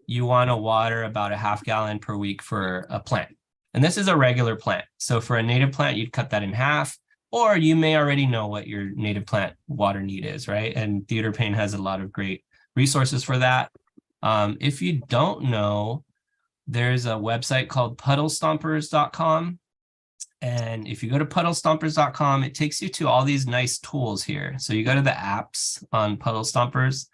you want to water about a ½ gallon per week for a plant. And this is a regular plant. So for a native plant, you'd cut that in half, or you may already know what your native plant water need is, right? And Theater Pain has a lot of great resources for that. If you don't know, there's a website called puddlestompers.com. And if you go to puddlestompers.com, it takes you to all these nice tools here. So you go to the apps on Puddle Stompers,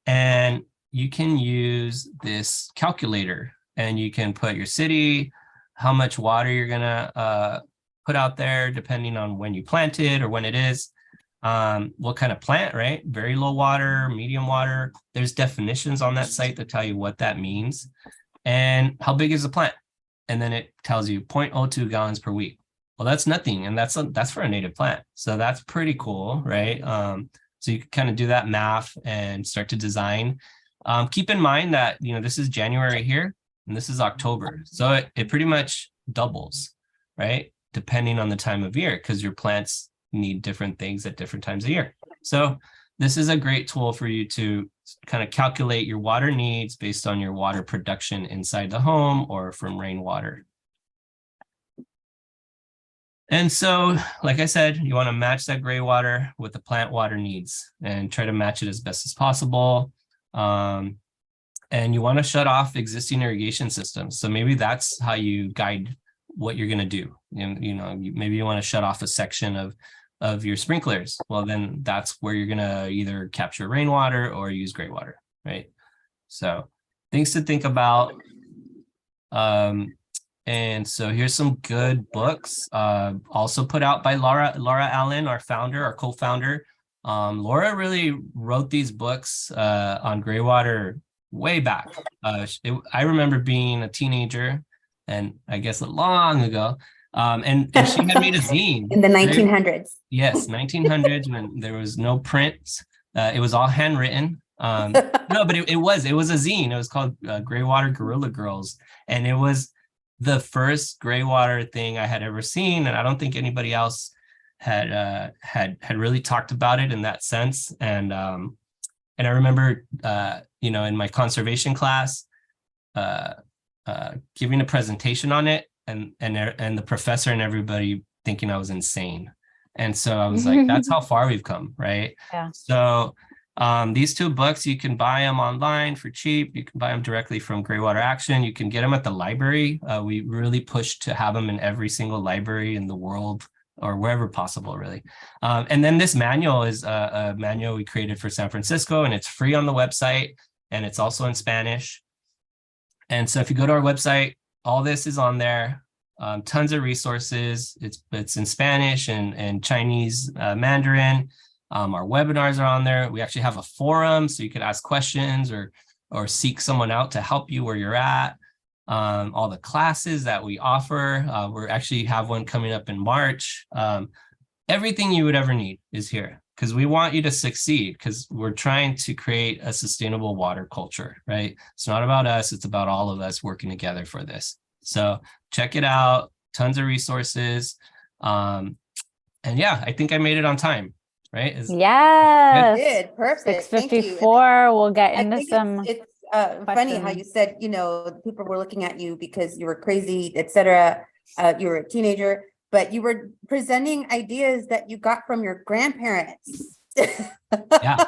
and you can use this calculator, and you can put your city, how much water you're gonna put out there, depending on when you planted or when it is, what kind of plant, right? Very low water, medium water. There's definitions on that site that tell you what that means, and how big is the plant. And then it tells you 0.02 gallons per week. Well, that's nothing. And that's for a native plant. So that's pretty cool, right? So you can kind of do that math and start to design. Keep in mind that, this is January here and this is October. So it pretty much doubles, right? Depending on the time of year, because your plants need different things at different times of year. So this is a great tool for you to kind of calculate your water needs based on your water production inside the home or from rainwater. And so, like I said, you want to match that gray water with the plant water needs and try to match it as best as possible. And you want to shut off existing irrigation systems. So maybe that's how you guide what you're going to do. Maybe you want to shut off a section of your sprinklers. Well, then that's where you're going to either capture rainwater or use gray water, right? So things to think about. And so here's some good books, also put out by Laura Allen, our founder, our co-founder. Laura really wrote these books on gray water way back. I remember being a teenager, and I guess long ago, and she had made a zine. In the 1900s. Yes, 1900s, when there was no print. It was all handwritten. No, but it was a zine. It was called Greywater Guerrilla Girls, and it was the first gray water thing I had ever seen, and I don't think anybody else had really talked about it in that sense. And I remember, in my conservation class, giving a presentation on it, and the professor and everybody thinking I was insane. And so I was like, that's how far we've come, right? Yeah. So these two books, you can buy them online for cheap. You can buy them directly from Greywater Action. You can get them at the library. We really push to have them in every single library in the world, or wherever possible, really. And then this manual is a manual we created for San Francisco, and it's free on the website, and it's also in Spanish. And so if you go to our website, all this is on there. Tons of resources. It's in Spanish and Chinese, Mandarin. Our webinars are on there. We actually have a forum, so you could ask questions or seek someone out to help you where you're at. All the classes that we offer. We actually have one coming up in March. Everything you would ever need is here. because we want you to succeed, because we're trying to create a sustainable water culture, right? It's not about us, it's about all of us working together for this. So check it out, tons of resources. And yeah, I think I made it on time, right? Yes. Did perfect. Thank you. 6:54. We'll get I into think some. it's funny how you questions. said, you know, people were looking at you because you were crazy, etc. You were a teenager, but you were presenting ideas that you got from your grandparents. Yeah.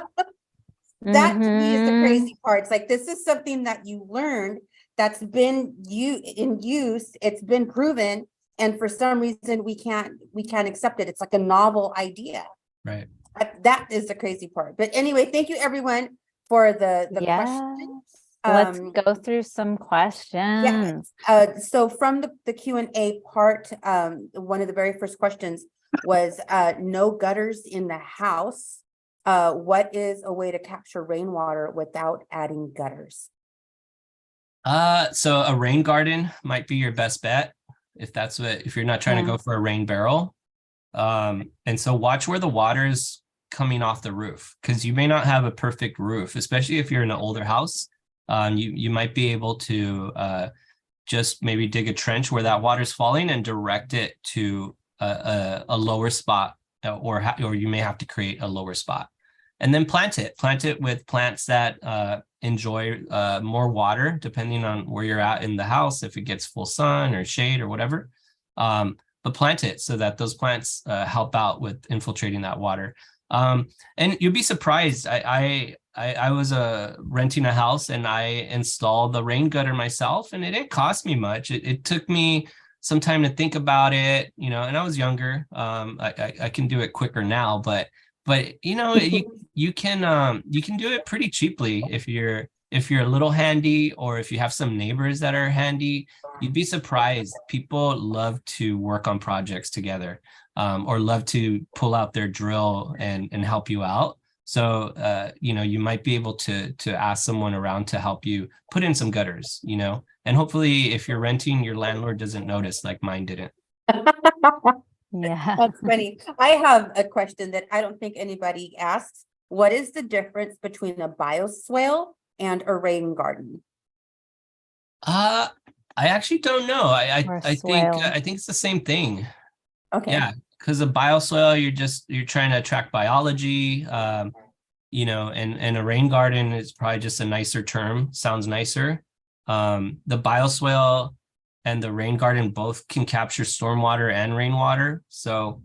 That to me is the Mhm. crazy part. It's like, this is something that you learned that's been in use, it's been proven, and for some reason we can't accept it. It's like a novel idea. Right. That is the crazy part. But anyway, thank you everyone for the questions. Let's go through some questions. So from the Q&A part, one of the very first questions was no gutters in the house. What is a way to capture rainwater without adding gutters? So a rain garden might be your best bet if you're not trying to Yeah. go for a rain barrel. And so watch where the water's coming off the roof, because you may not have a perfect roof, especially if you're in an older house. You might be able to just maybe dig a trench where that water's falling and direct it to a lower spot, or you may have to create a lower spot. And then plant it with plants that enjoy more water, depending on where you're at in the house, if it gets full sun or shade or whatever. But plant it so that those plants help out with infiltrating that water. And you'd be surprised. I was renting a house, and I installed the rain gutter myself, and it didn't cost me much. It took me some time to think about it, and I was younger. I can do it quicker now, but you can do it pretty cheaply if you're a little handy, or if you have some neighbors that are handy. You'd be surprised. People love to work on projects together, or love to pull out their drill and help you out. So you might be able to ask someone around to help you put in some gutters, and hopefully if you're renting, your landlord doesn't notice like mine didn't. Yeah. That's funny. I have a question that I don't think anybody asked. What is the difference between a bioswale and a rain garden? I actually don't know. Or a I swale. think it's the same thing. Okay. Yeah, because a bioswale, you're trying to attract biology, and a rain garden is probably just a nicer term, sounds nicer. The bioswale and the rain garden both can capture stormwater and rainwater. So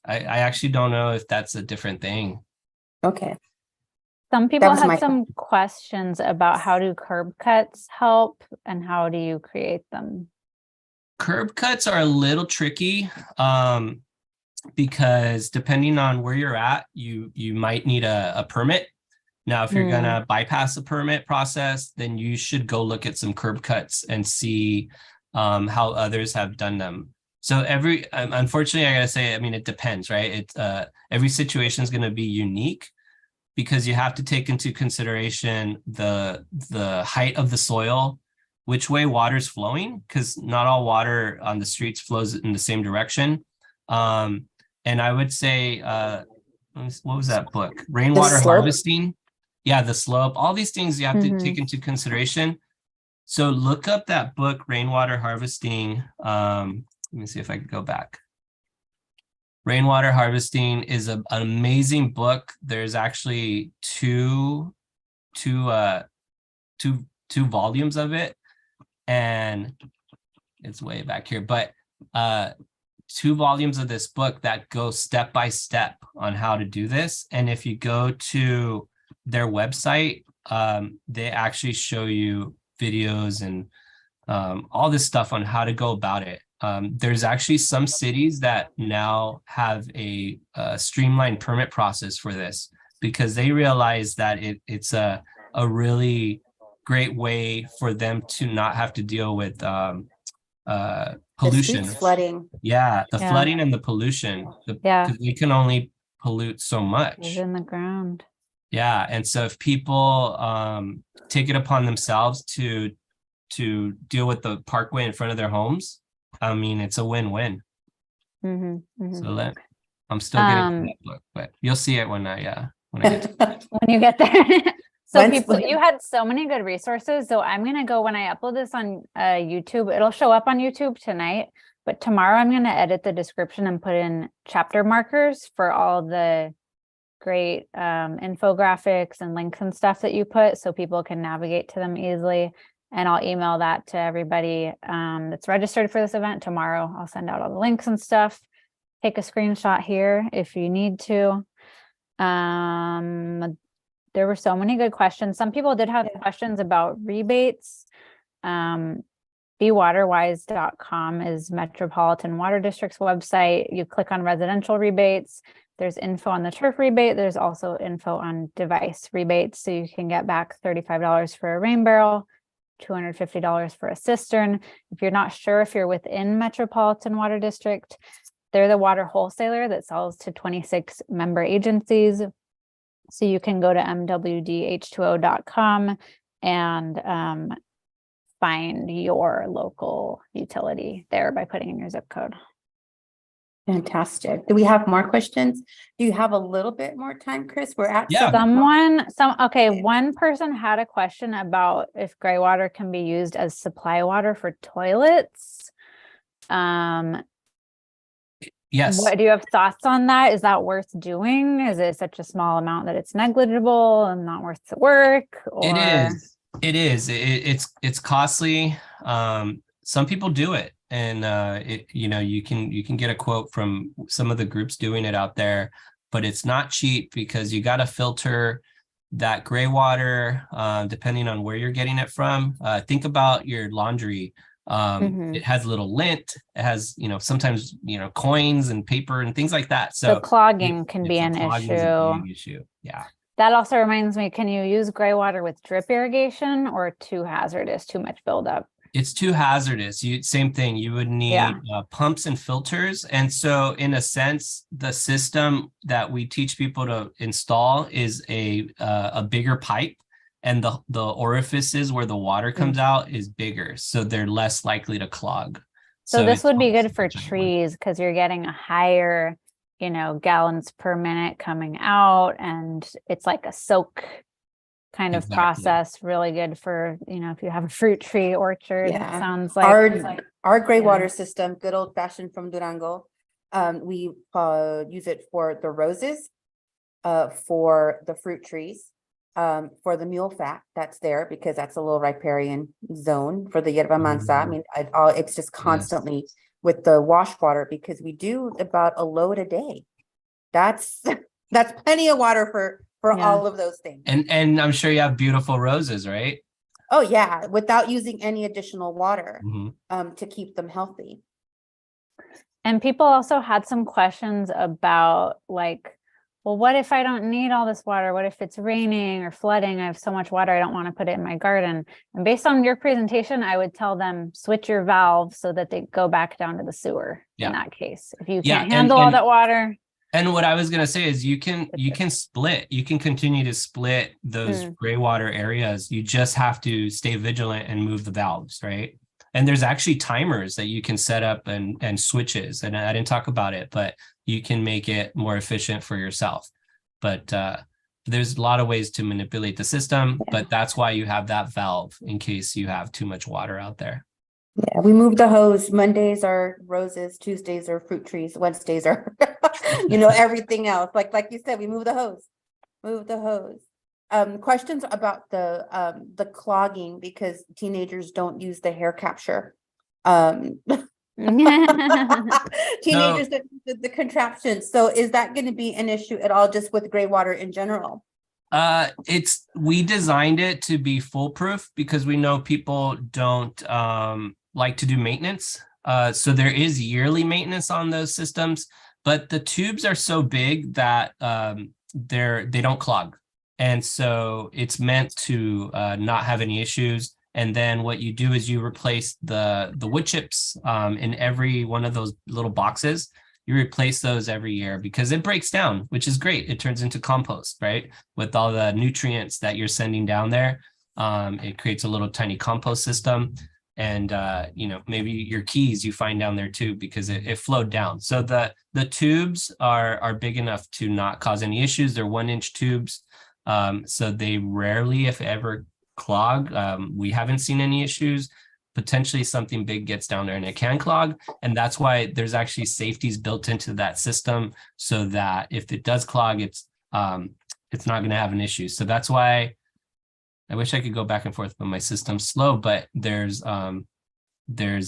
I actually don't know if that's a different thing. Okay. Some people was my had some questions about how do curb cuts help and how do you create them? Curb cuts are a little tricky, because depending on where you're at, you might need a permit. Now, if you're gonna bypass the permit process, then you should go look at some curb cuts and see how others have done them. So unfortunately, I gotta say, I mean, it depends, right? Every situation is gonna be unique, because you have to take into consideration the height of the soil, which way water's flowing, because not all water on the streets flows in the same direction. And I would say, what was that book? Rainwater Harvesting. Yeah, the slope. All these things you have to take into consideration. So look up that book, Rainwater Harvesting. Let me see if I can go back. Rainwater Harvesting is an amazing book. There's actually two volumes of it, and it's way back here, but 2 volumes of this book that go step by step on how to do this. And if you go to their website, they actually show you videos and all this stuff on how to go about it. There's actually some cities that now have a streamlined permit process for this, because they realize that it's a really great way for them to not have to deal with pollution. The flooding. Yeah, the flooding and the pollution. Because we can only pollute so much. It's in the ground. Yeah, and so if people take it upon themselves to deal with the parkway in front of their homes, I mean, it's a win-win. So I'm still getting to Um, that book, but you'll see it when I get to it. when you get there. So Once- people, you had so many good resources. So I'm gonna go when I upload this on YouTube. It'll show up on YouTube tonight, but tomorrow I'm gonna edit the description and put in chapter markers for all the great infographics and links and stuff that you put, so people can navigate to them easily. And I'll email that to everybody that's registered for this event tomorrow. I'll send out all the links and stuff. Take a screenshot here if you need to. There were so many good questions. Some people did have questions about rebates. BeWaterwise.com is Metropolitan Water District's website. You click on residential rebates. There's info on the turf rebate. There's also info on device rebates. So you can get back $35 for a rain barrel, $250 for a cistern. If you're not sure if you're within Metropolitan Water District, they're the water wholesaler that sells to 26 member agencies. So you can go to mwdh2o.com and find your local utility there by putting in your zip code. Fantastic. Do we have more questions? Do you have a little bit more time, Chris? We're at Yeah. 7 o'clock. Okay, one person had a question about if gray water can be used as supply water for toilets. Yes. What do you have thoughts on that? Is that worth doing? Is it such a small amount that it's negligible and not worth the work? Or It is. It is. It's costly. Some people do it, and you can get a quote from some of the groups doing it out there, but it's not cheap because you got to filter that gray water depending on where you're getting it from. Think about your laundry. It has a little lint. It has sometimes coins and paper and things like that. So clogging can be an clogging is a big issue. Yeah. That also reminds me, can you use gray water with drip irrigation or too hazardous, too much buildup? It's too hazardous. Same thing. You would need pumps and filters. And so in a sense, the system that we teach people to install is a bigger pipe, and the orifices where the water comes out is bigger. So they're less likely to clog. So this would be good for trees because you're getting a higher, gallons per minute coming out, and it's like a soak kind of process. Really good for, if you have a fruit tree orchard. Yeah. It sounds like our gray water system, good old fashioned from Durango. We use it for the roses, for the fruit trees, for the mule fat that's there because that's a little riparian zone, for the yerba mansa. I mean, it's just constantly with the wash water because we do about a load a day. That's plenty of water for all of those things. And I'm sure you have beautiful roses, right? Oh yeah, without using any additional water to keep them healthy. And people also had some questions about well, what if I don't need all this water? What if it's raining or flooding? I have so much water, I don't want to put it in my garden. And based on your presentation, I would tell them switch your valve so that they go back down to the sewer in that case. If you can't handle all that water. And what I was going to say is you can continue to split those gray water areas. You just have to stay vigilant and move the valves, right? And there's actually timers that you can set up and switches. And I didn't talk about it, but you can make it more efficient for yourself. But there's a lot of ways to manipulate the system, but that's why you have that valve in case you have too much water out there. Yeah, we move the hose. Mondays are roses, Tuesdays are fruit trees, Wednesdays are, everything else. Like you said, we move the hose. Questions about the clogging because teenagers don't use the hair capture. Teenagers don't use the contraption. So is that going to be an issue at all just with gray water in general? We designed it to be foolproof because we know people don't like to do maintenance. So there is yearly maintenance on those systems, but the tubes are so big that they don't clog. And so it's meant to not have any issues. And then what you do is you replace the wood chips in every one of those little boxes. You replace those every year because it breaks down, which is great. It turns into compost, right? With all the nutrients that you're sending down there, it creates a little tiny compost system. and maybe your keys you find down there too, because it flowed down. So the tubes are big enough to not cause any issues. They're 1-inch tubes, so they rarely, if ever, clog. We haven't seen any issues. Potentially something big gets down there and it can clog, and that's why there's actually safeties built into that system, so that if it does clog, it's not going to have an issue. So that's why I wish I could go back and forth, but my system's slow. But there's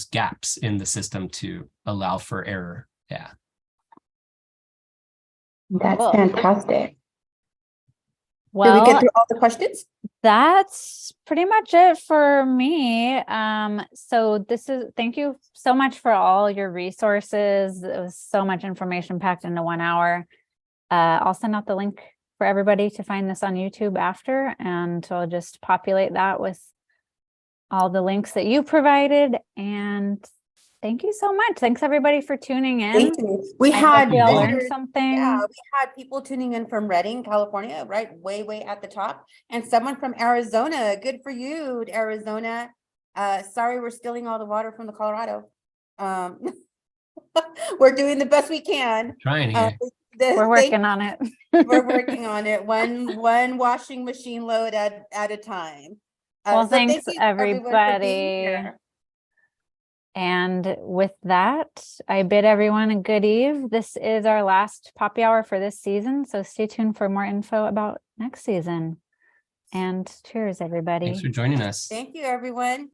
gaps in the system to allow for error. Yeah. That's Cool. fantastic. Did we Well, get through all the questions? that's pretty much it for me. So thank you so much for all your resources. It was so much information packed into 1 hour. I'll send out the link for everybody to find this on YouTube after, and I'll just populate that with all the links that you provided. And thank you so much. Thanks everybody for tuning in. Thank you. We I had hope you all visitors- learned something. Yeah, we had people tuning in from Redding, California, right? Way at the top. And someone from Arizona. Good for you, Arizona. Sorry, we're stealing all the water from the Colorado. We're doing the best we can. Trying here. We're working on it. We're working on it. One washing machine load at a time. Well, So thank thanks you, everyone, for being everybody. here. And with that, I bid everyone a good eve. This is our last Poppy Hour for this season, so stay tuned for more info about next season. And cheers, everybody. Thanks for joining us. Thank you, everyone.